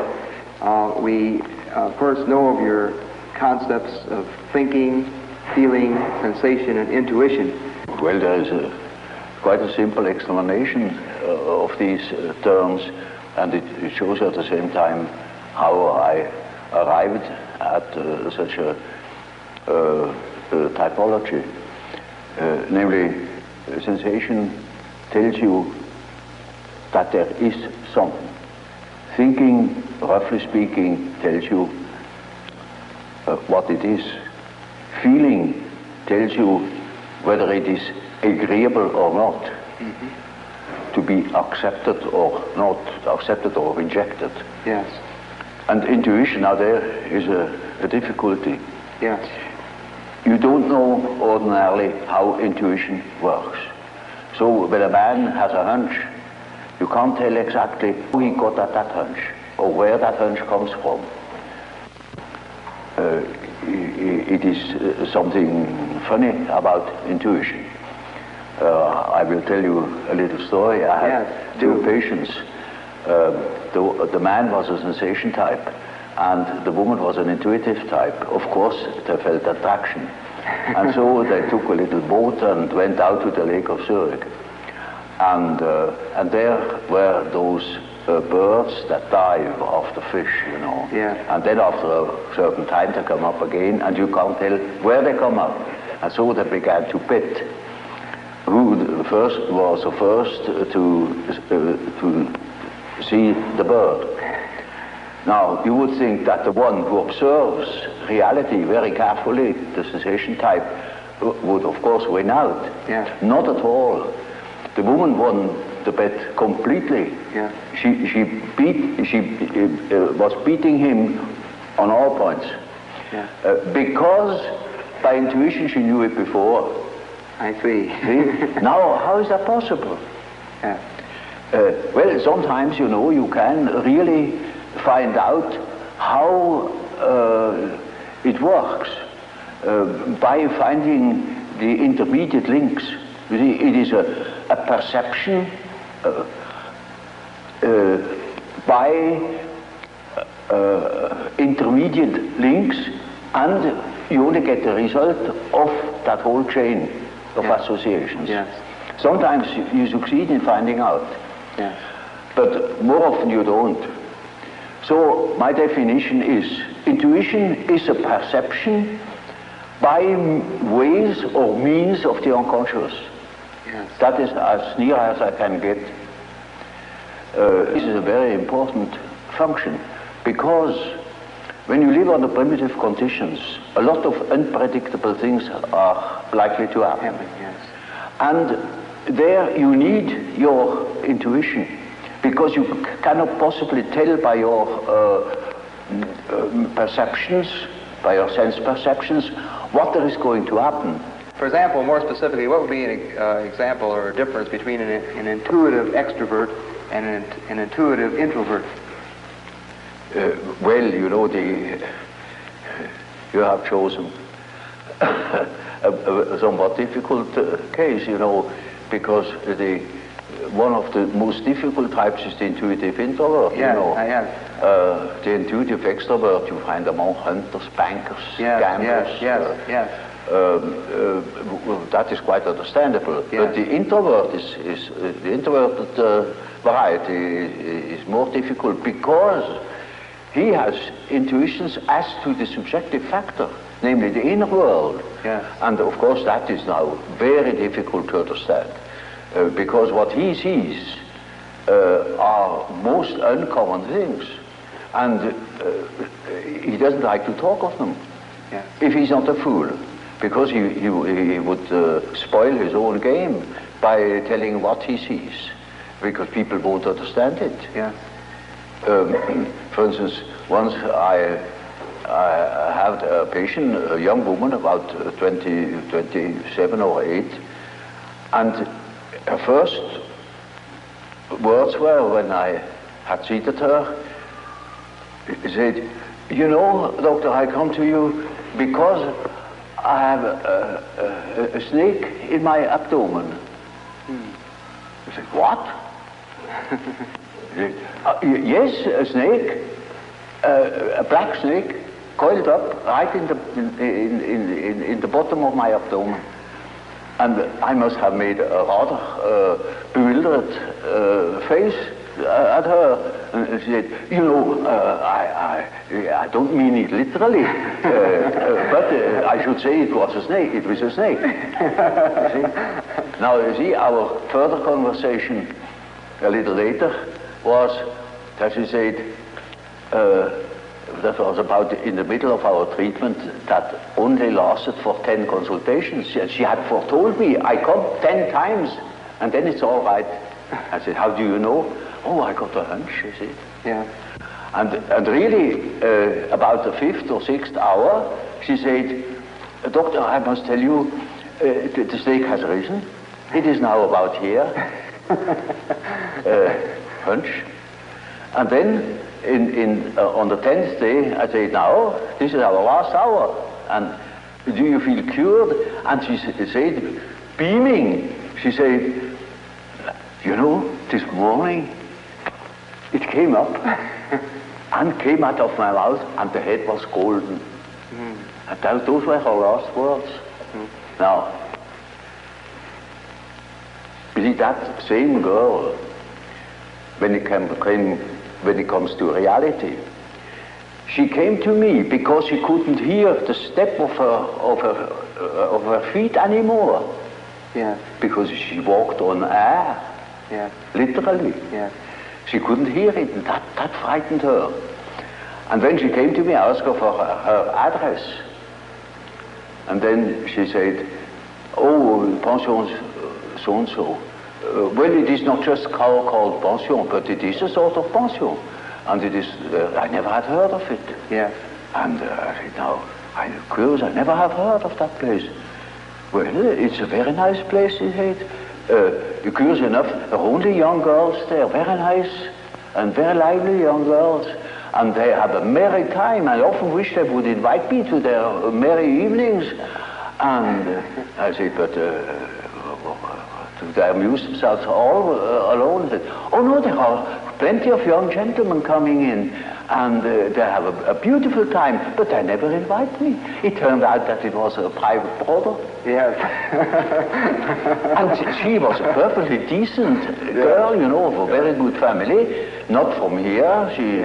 we, of course, know of your concepts of thinking, feeling, sensation, and intuition. Well, there is quite a simple explanation of these terms, and it shows at the same time how I arrived at such a typology. Namely, sensation tells you that there is something. Thinking, roughly speaking, tells you what it is. Feeling tells you whether it is agreeable or not, to be accepted or not, accepted or rejected. Yes. And intuition, now there is a difficulty. Yes. You don't know ordinarily how intuition works. So when a man has a hunch, you can't tell exactly who he got at that hunch or where that hunch comes from. It is something funny about intuition. I will tell you a little story. I had two patients. The man was a sensation type, and the woman was an intuitive type. Of course, they felt attraction. And so they took a little boat and went out to the Lake of Zurich. And there were those birds that dive off the fish, you know. Yeah. And then after a certain time they come up again, and you can't tell where they come up. And so they began to bet who was the first to see the bird. Now, you would think that the one who observes reality very carefully, the sensation type, would of course win out. Yeah. Not at all. The woman won the bet completely. Yeah. She was beating him on all points. Yeah. Because by intuition she knew it before. I see. See? Now, how is that possible? Yeah. Well, sometimes, you know, you can really find out how it works by finding the intermediate links. You see, it is a perception by intermediate links, and you only get the result of that whole chain of associations. Yes. Sometimes you succeed in finding out, Yes. but more often you don't. So my definition is, intuition is a perception by ways or means of the unconscious. Yes. That is as near as I can get. This is a very important function, because when you live under primitive conditions, a lot of unpredictable things are likely to happen. Yes. And there you need your intuition, because you cannot possibly tell by your perceptions, by your sense perceptions, what there is going to happen. For example, more specifically, what would be an example or a difference between an intuitive extrovert and an intuitive introvert? Well, you know, you have chosen a somewhat difficult case, you know, because one of the most difficult types is the intuitive introvert. Yeah, you know. I have. The intuitive extrovert, you find among hunters, bankers, gamblers. Yes. That is quite understandable. Yes. But the introvert the introverted variety is more difficult, because he has intuitions as to the subjective factor, namely the inner world. Yes. And of course that is now very difficult to understand, because what he sees are most uncommon things, and he doesn't like to talk of them. Yes. If he's not a fool, because he would spoil his own game by telling what he sees, because people won't understand it. Yes. For instance, once I had a patient, a young woman, about 27 or 8, and her first words were, when I had treated her, she said, "You know, doctor, I come to you because I have a snake in my abdomen." I said, "What?" Yes, a snake, a black snake, coiled up right in the bottom of my abdomen. And I must have made a rather bewildered face at her. And she said, "You know, I don't mean it literally, but I should say it was a snake. It was a snake." You see? Now, you see, our further conversation a little later was that she said, that was about in the middle of our treatment that only lasted for 10 consultations. She had foretold me, I come 10 times, and then it's all right. I said, how do you know? Oh, I got a hunch, she said. Yeah. And really, about the 5th or 6th hour, she said, Doctor, I must tell you, the stake has risen. It is now about here. Hunch. And then, on the 10th day, I said, now, this is our last hour. And do you feel cured? And she said, beaming, she said, you know, this morning, it came up and came out of my mouth, and the head was golden. And those were her last words. Now, you see, that same girl, when it comes to reality, she came to me because she couldn't hear the step of her feet anymore. Yeah. Because she walked on air. Yeah. Literally. Yeah. She couldn't hear it, and that frightened her. And when she came to me, I asked her for her address. And then she said, oh, pension so-and-so. Well, it is not just called pension, but it is a sort of pension. And it is, I never had heard of it. Yeah. And I said, now, I'm curious, I never have heard of that place. Well, it's a very nice place, he said. Curious enough, there are only young girls there, very nice and very lively young girls. And they have a merry time. I often wish they would invite me to their merry evenings. And I said, but do they amuse themselves all alone? Said, oh no, there are plenty of young gentlemen coming in, and they have a beautiful time, but they never invite me. It turned out that it was a private brother. Yes. And she was a perfectly decent girl, you know, of a very good family, not from here. She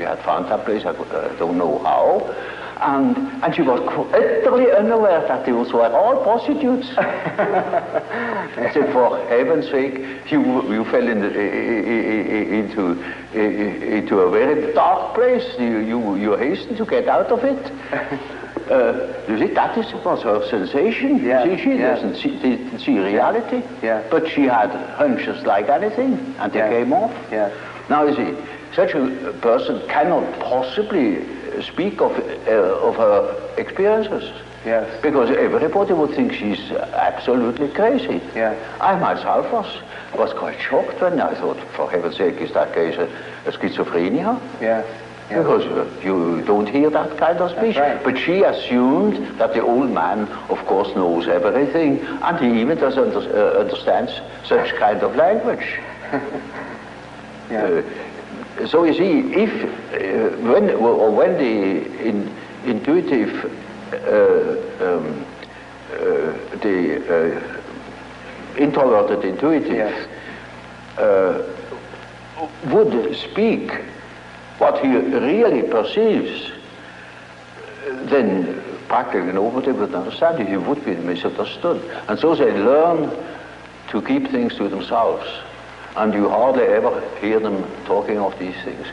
had found that place, I don't know how. And she was utterly unaware that those were all prostitutes. I said, for heaven's sake, you fell into a very dark place. You hastened to get out of it. You see, that was her sensation. Yeah. She didn't see reality. Yeah. But she had hunches like anything, and they came off. Yeah. Now, you see, such a person cannot possibly speak of her experiences. Yes. Because everybody would think she's absolutely crazy. Yeah. I myself was quite shocked when I thought, for heaven's sake, is that case a schizophrenia? Yes. Yeah. Because you don't hear that kind of speech. Right. But she assumed that the old man, of course, knows everything, and he even does understands such kind of language. Yeah. So you see, if when the intuitive, the introverted intuitive would speak what he really perceives, then practically nobody would understand it. He would be misunderstood. And so they learn to keep things to themselves. And you hardly ever hear them talking of these things.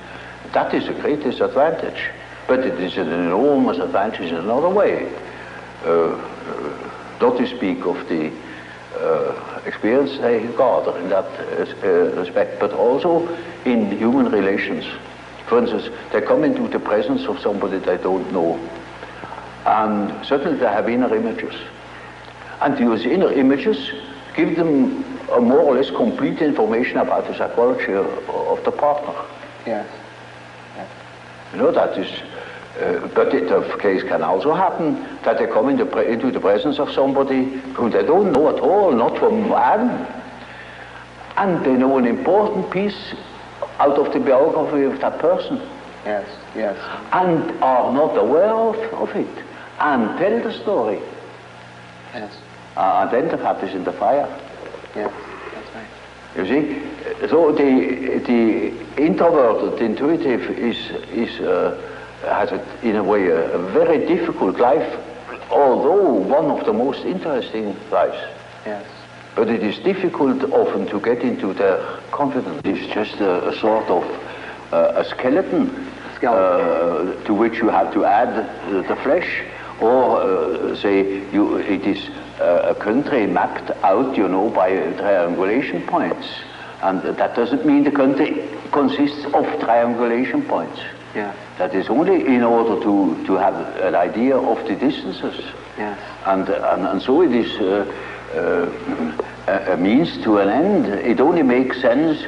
That is a great disadvantage. But it is an enormous advantage in another way. Not to speak of the experience they gather in that respect, but also in human relations. For instance, they come into the presence of somebody they don't know. And certainly they have inner images. And those inner images give them a more or less complete information about the psychology of the partner. Yes. Yes. You know, that is, but the case can also happen that they come into the presence of somebody whom they don't know at all, not from Adam, and they know an important piece out of the biography of that person. Yes. Yes. And are not aware of it, and tell the story. Yes. And then the fat is in the fire. Yes, that's right. You see, so the introverted intuitive has in a way a very difficult life, although one of the most interesting lives. Yes. But it is difficult often to get into their confidence. It's just a sort of a skeleton to which you have to add the flesh, or say it is a country mapped out, you know, by triangulation points. And that doesn't mean the country consists of triangulation points. Yeah. That is only in order to have an idea of the distances. Yes. And so it is a means to an end. It only makes sense,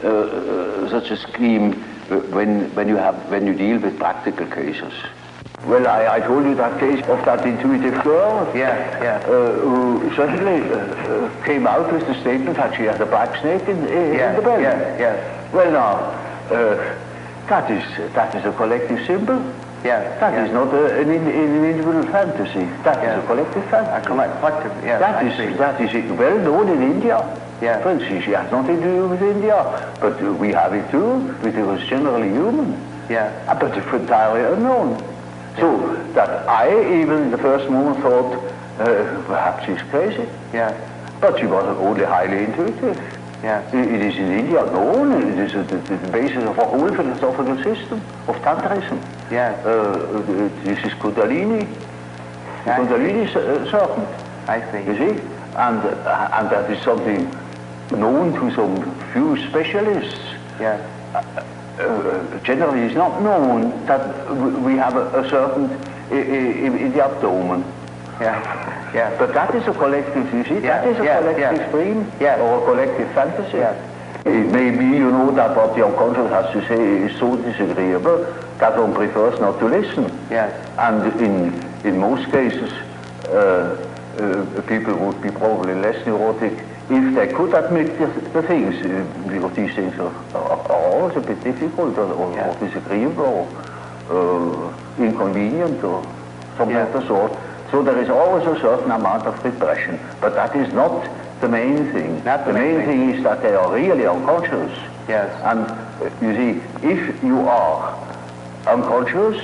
such a scheme, when you deal with practical cases. Well, I told you that case of that intuitive girl, who suddenly came out with the statement that she had a black snake in the bed. Yes. Well, now, that is a collective symbol. That is not an individual fantasy. That is a collective fantasy. Collective, yes. That is well known in India. Yeah. Well, she has nothing to do with India, but we have it too. It was generally human. Yeah. But it's entirely unknown. So that I even in the first moment thought, perhaps she's crazy. Yeah. But she was only highly intuitive. Yeah. It is in India known. It is the basis of a whole philosophical system of Tantrism. Yeah. This is Kundalini. Kundalini serpent. I see. You see? And that is something known to some few specialists. Yeah. Generally, it's not known that we have a serpent in the abdomen. Yeah. But that is a collective, you see, that is a collective dream or a collective fantasy. It may be, you know, that what the unconscious has to say is so disagreeable that one prefers not to listen. And in most cases, people would be probably less neurotic if they could admit the things, because these things are always a bit difficult or disagreeable or inconvenient or something of the sort. So there is always a certain amount of repression, but that is not the main thing. The main thing is that they are really unconscious. Yes. And you see, if you are unconscious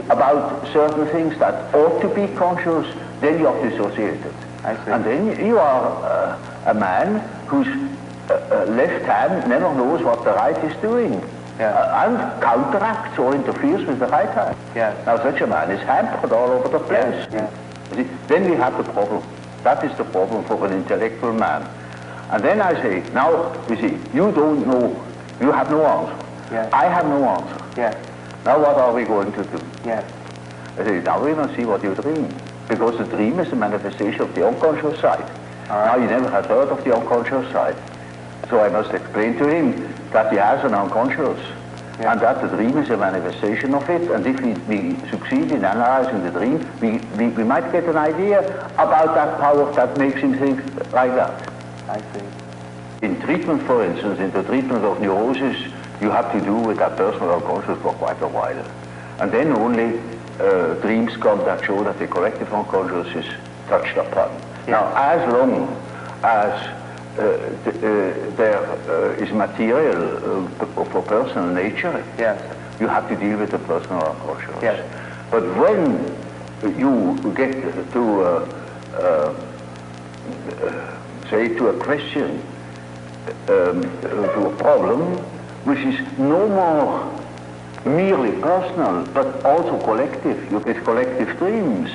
about certain things that ought to be conscious, then you are dissociated. I see. And then you are a man whose left hand never knows what the right is doing. And counteracts or interferes with the right hand. Now such a man is hampered all over the place. See, then we have the problem. That is the problem for an intellectual man. And then I say, now, you see, you don't know, you have no answer. I have no answer. Now what are we going to do? I say, now we must see what you dream. Because the dream is a manifestation of the unconscious side. Now he never has heard of the unconscious side. So I must explain to him that he has an unconscious, and that the dream is a manifestation of it, and if we succeed in analyzing the dream, we might get an idea about that power that makes him think like that. I see. In treatment, for instance, in the treatment of neurosis, you have to do with that personal unconscious for quite a while. And then only dreams come that show that the collective unconscious is touched upon. Now, as long as there is material for personal nature, you have to deal with the personal unconscious. But when you get to, say, to a question, to a problem, which is no more merely personal, but also collective. You get collective dreams.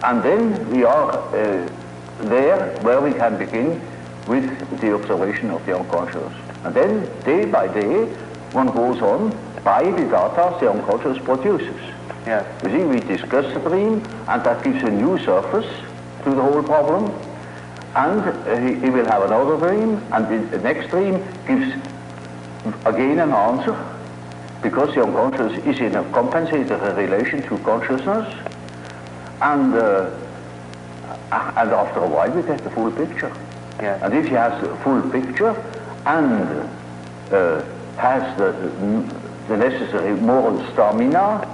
And then we are there where we can begin with the observation of the unconscious. And then, day by day, one goes on by the data the unconscious produces. You see, we discuss the dream, and that gives a new surface to the whole problem. And he will have another dream, and the next dream gives again an answer, because the unconscious is in a compensated relation to consciousness, and after a while we get the full picture. And if he has the full picture and has the necessary moral stamina,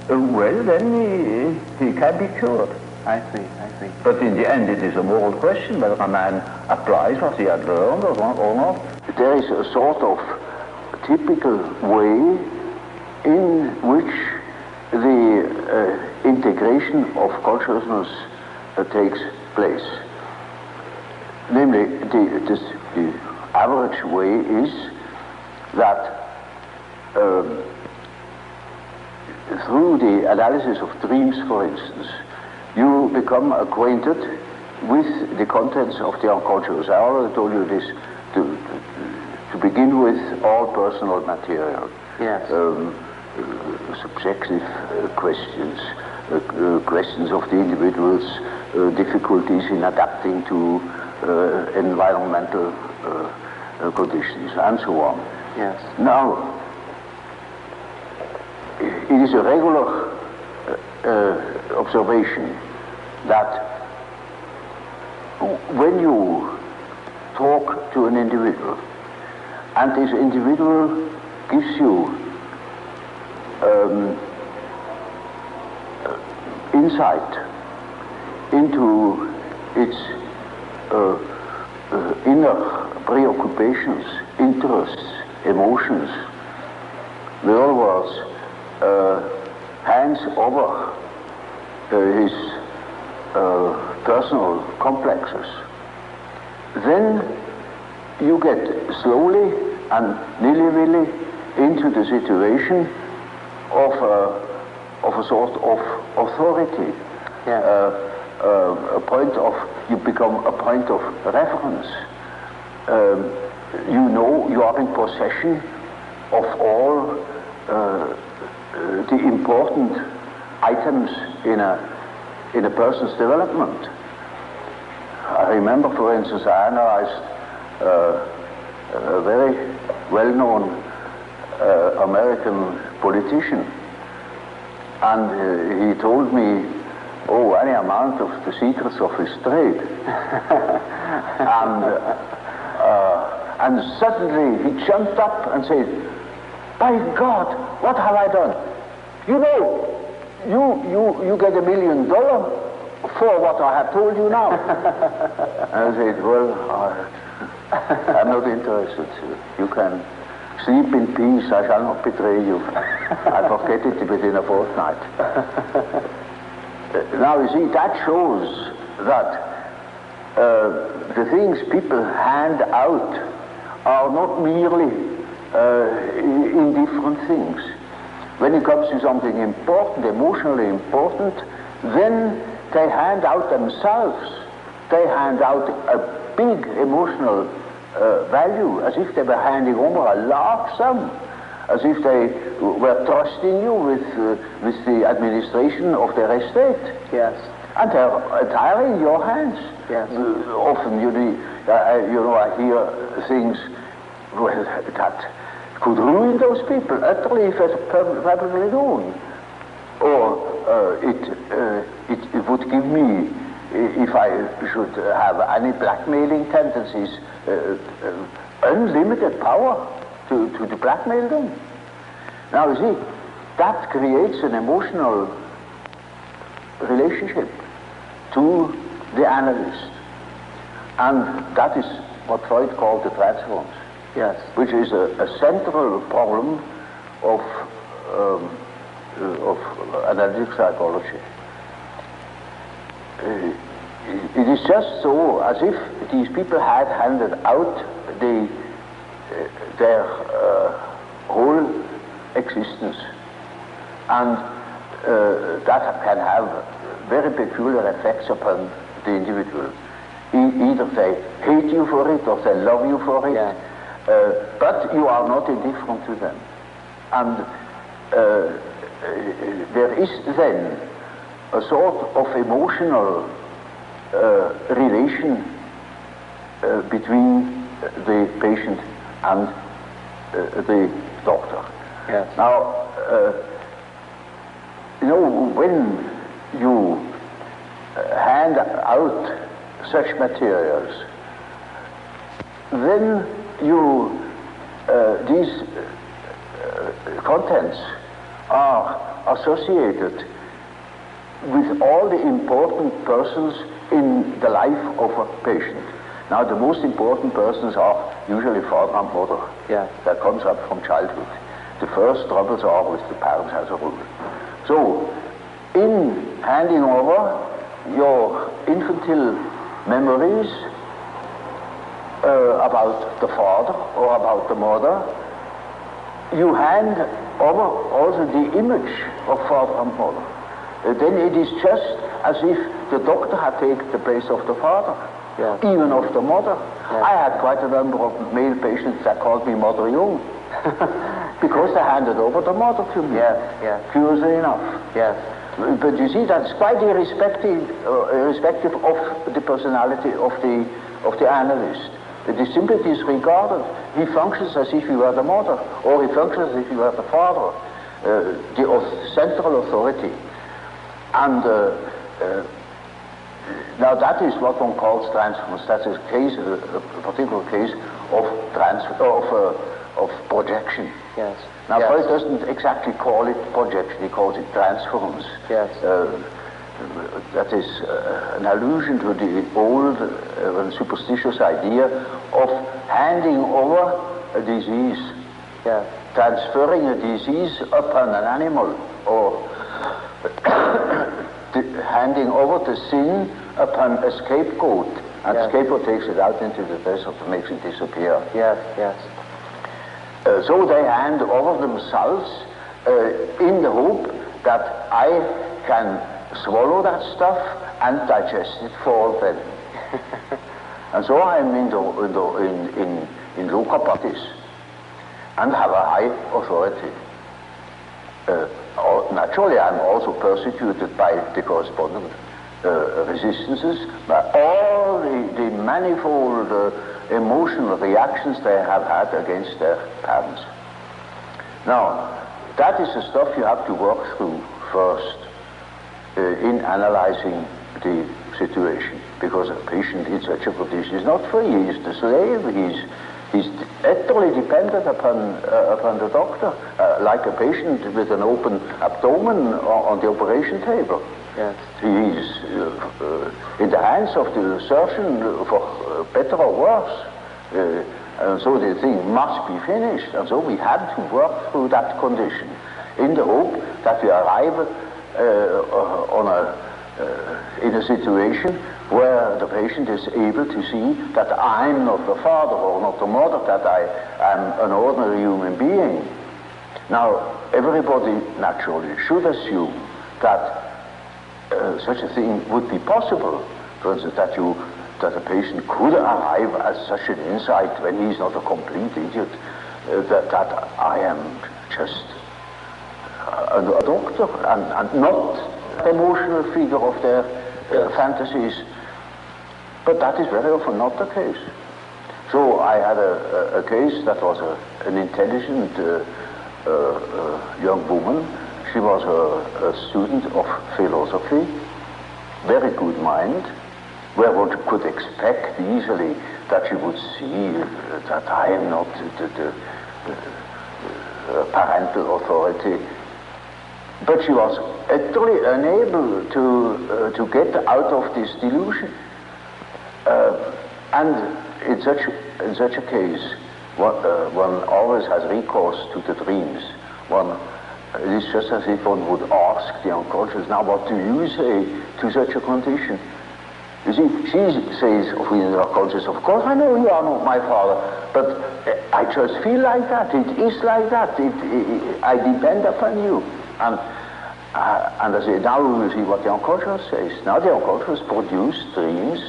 well, then he can be cured. I see. But in the end, it is a moral question whether a man applies what he had learned or not. There is a sort of typical way in which the integration of consciousness takes place. Namely, the average way is that through the analysis of dreams, for instance, you become acquainted with the contents of the unconscious. I already told you this to begin with, all personal material. Yes. Subjective questions, questions of the individual's difficulties in adapting to environmental conditions, and so on. Yes. Now, it is a regular observation that when you talk to an individual, and this individual gives you insight into its inner preoccupations, interests, emotions, in other words, hands over his personal complexes, then you get slowly and nilly-willy into the situation of a sort of authority. Yeah. You become a point of reference. You know you are in possession of all the important items in a person's development. I remember, for instance, I analyzed a very well-known American politician, and he told me, oh, any amount of the secrets of his trade. And suddenly he jumped up and said, by God, what have I done? You know, you get $1 million for what I have told you now. And I said, well, I'm not interested. You can sleep in peace, I shall not betray you. I forget it within a fortnight. Now you see, that shows that the things people hand out are not merely indifferent things. When it comes to something important, emotionally important, then they hand out themselves. They hand out a big emotional value, as if they were handing over a large sum, as if they were trusting you with the administration of their estate. Yes. And they're entirely in your hands. Yes. Often, I hear things that could ruin those people utterly if it's perfectly known. Or it would give me, if I should have any blackmailing tendencies, unlimited power to blackmail them. Now you see, that creates an emotional relationship to the analyst. And that is what Freud called the transference. Yes. Which is a central problem of analytic psychology. It is just so as if these people had handed out their whole existence, and that can have very peculiar effects upon the individual. Either they hate you for it or they love you for it, yeah. But you are not indifferent to them. And there is then a sort of emotional relation between the patient and the doctor. Yes. Now, when you hand out such materials, then these contents are associated with all the important persons in the life of a patient. Now, the most important persons are usually father and mother. Yeah. That comes up from childhood. The first troubles are with the parents as a rule. So, in handing over your infantile memories about the father or about the mother, you hand over also the image of father and mother. Then it is just as if the doctor had taken the place of the father, even of the mother. I had quite a number of male patients that called me Mother Jung, because they handed over the mother to me, curiously enough. But you see, that's quite irrespective of the personality of the analyst. It is simply disregarded. He functions as if he were the mother, or he functions as if he were the father, the central authority. And now that is what one calls transference. That's a case, a particular case of projection. Yes. Now Freud doesn't exactly call it projection; he calls it transference. Yes. That is an allusion to the old superstitious idea of handing over a disease, transferring a disease upon an animal, or handing over the sin upon a scapegoat, and the scapegoat takes it out into the desert and makes it disappear. So they hand over themselves in the hope that I can swallow that stuff and digest it for them. And so I am in loca patis and have a high authority. Naturally, I'm also persecuted by the correspondent resistances, by all the manifold emotional reactions they have had against their parents. Now, that is the stuff you have to work through first in analyzing the situation, because a patient in such a condition is not free. He is the slave. He's utterly dependent upon the doctor, like a patient with an open abdomen on the operation table. He is in the hands of the surgeon for better or worse. And so the thing must be finished. And so we had to work through that condition in the hope that we arrive in a situation where the patient is able to see that I'm not the father or not the mother, that I am an ordinary human being. Now, everybody naturally should assume that such a thing would be possible. For instance, that a patient could arrive at such an insight when he's not a complete idiot, that I am just a doctor and not the emotional figure of their fantasies. But that is very often not the case. So I had a case that was an intelligent young woman. She was a student of philosophy, very good mind, where one could expect easily that she would see that I am not the parental authority. But she was utterly unable to get out of this delusion. And in such a case, one always has recourse to the dreams. It is just as if one would ask the unconscious, now what do you say to such a condition? You see, she says within the unconscious, of course I know you are not my father, but I just feel like that, it is like that, I depend upon you. And I say, now we will see what the unconscious says. Now the unconscious produces dreams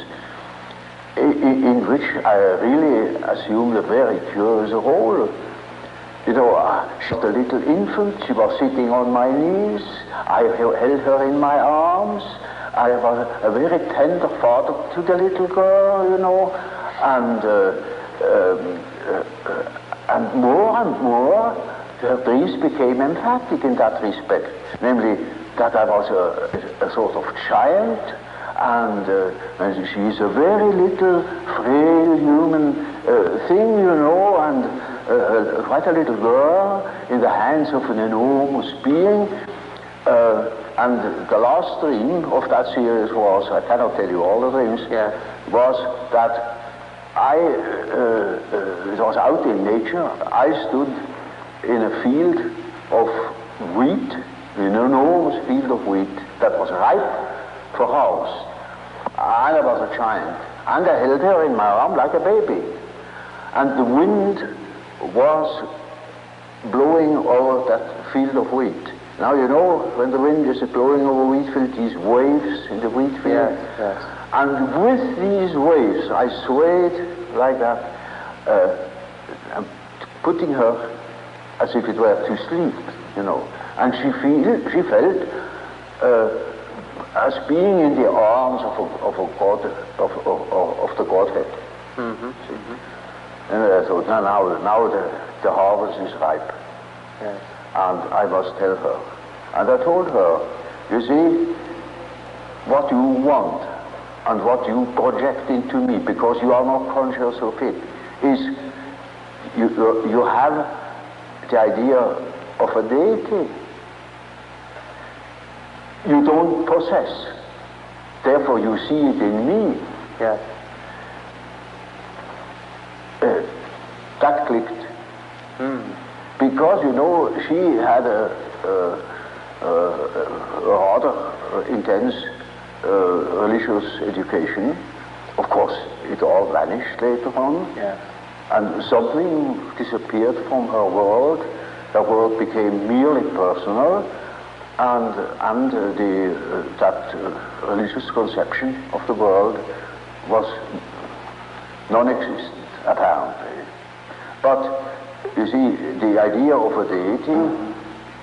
in which I really assumed a very curious role. You know, she was a little infant, she was sitting on my knees, I held her in my arms, I was a very tender father to the little girl, you know, and more, her dreams became emphatic in that respect, namely that I was a sort of giant, and she is a very little, frail human thing, you know, and quite a little girl in the hands of an enormous being. And the last dream of that series was, I cannot tell you all the dreams, was that it was out in nature. I stood in a field of wheat, an enormous field of wheat that was ripe for harvest. And I was a giant. And I held her in my arm like a baby. And the wind was blowing over that field of wheat. Now you know when the wind is blowing over wheat field, these waves in the wheat field. Yes, yes. And with these waves, I swayed like that, putting her as if it were to sleep, you know. And she felt as being in the arms of a God, of the Godhead. Mm-hmm. And I thought, now the harvest is ripe. Yes. And I must tell her. And I told her, you see, what you want and what you project into me, because you are not conscious of it, is you have the idea of a deity. You don't possess. Therefore you see it in me. Yes. That clicked. Because, you know, she had a rather intense religious education. Of course, it all vanished later on. Yes. And something disappeared from her world. Her world became merely personal, and that religious conception of the world was non-existent, apparently. But you see, the idea of a deity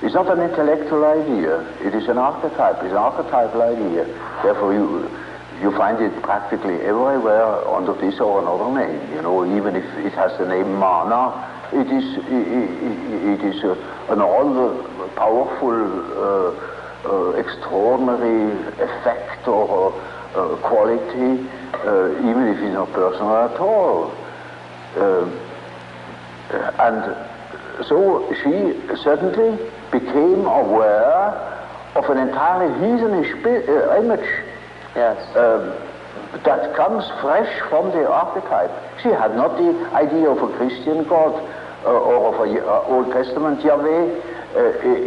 is not an intellectual idea. It is an archetype. It's an archetypal idea. Therefore, you find it practically everywhere under this or another name. You know, even if it has the name mana, it is an all-powerful, extraordinary effect or quality, even if it's not personal at all. And so she suddenly became aware of an entirely heathenish image. Yes. That comes fresh from the archetype. She had not the idea of a Christian God or of an Old Testament Yahweh.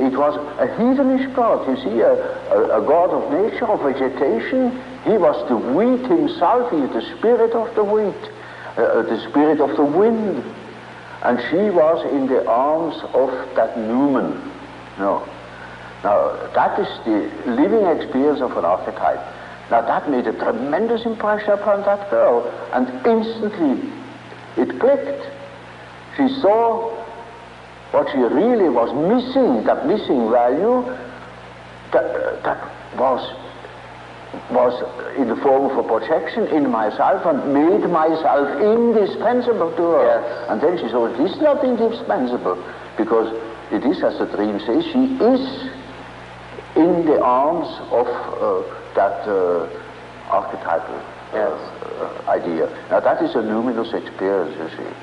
It was a heathenish God, you see, a God of nature, of vegetation. He was the wheat himself. He is the spirit of the wheat, the spirit of the wind. And she was in the arms of that Newman. No. Now, that is the living experience of an archetype. Now, that made a tremendous impression upon that girl, and instantly it clicked. She saw what she really was missing, that missing value, that was in the form of a projection in myself and made myself indispensable to her. Yes. And then she saw it is not indispensable, because it is, as the dream says, she is in the arms of that archetypal idea. Now that is a luminous experience, you see.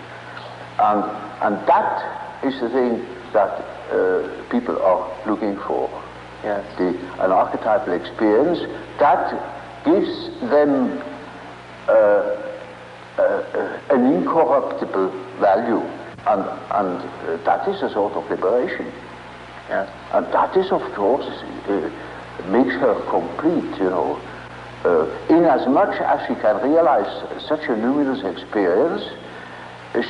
And that is the thing that people are looking for. Yes. An archetypal experience that gives them an incorruptible value, and that is a sort of liberation. Yes. And that is, of course, makes her complete, you know. Inasmuch as she can realize such a luminous experience,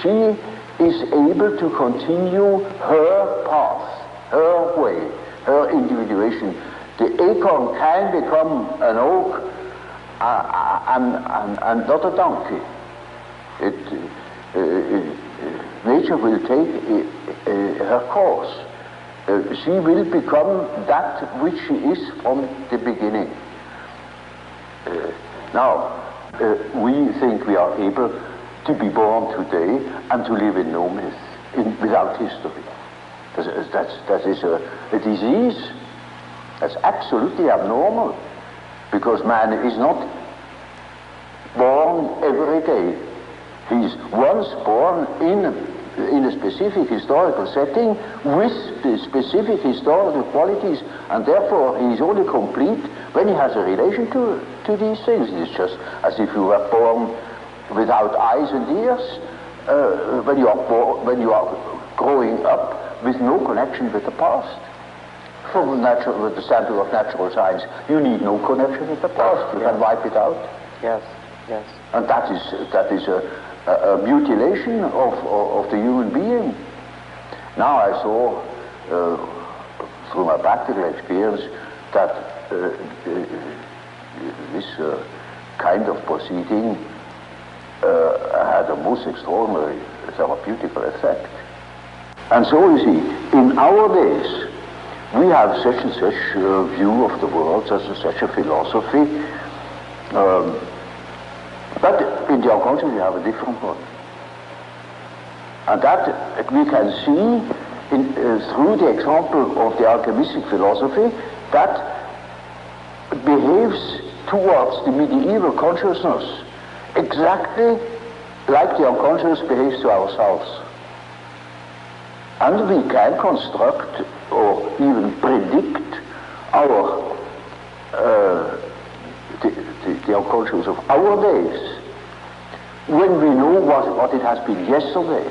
she is able to continue her path, her way, her individuation. The acorn can become an oak and not a donkey. Nature will take her course. She will become that which she is from the beginning. Now, we think we are able to be born today and to live in no myth, without history. That is a disease. That's absolutely abnormal, because man is not born every day. He's once born in a specific historical setting with the specific historical qualities, and therefore he is only complete when he has a relation to these things. It's just as if you were born without eyes and ears, when you are growing up with no connection with the past. From the standpoint of natural science, you need no connection with the past. You can wipe it out. Yes, yes. And that is a mutilation of the human being. Now I saw, through my practical experience, that this kind of proceeding had a most extraordinary therapeutical effect. And so you see, in our days, we have such and such view of the world, such and such a philosophy, but in the unconscious we have a different one. And that we can see through the example of the alchemistic philosophy that behaves towards the medieval consciousness exactly like the unconscious behaves to ourselves. And we can construct or even predict our the unconscious of our days when we know what it has been yesterday.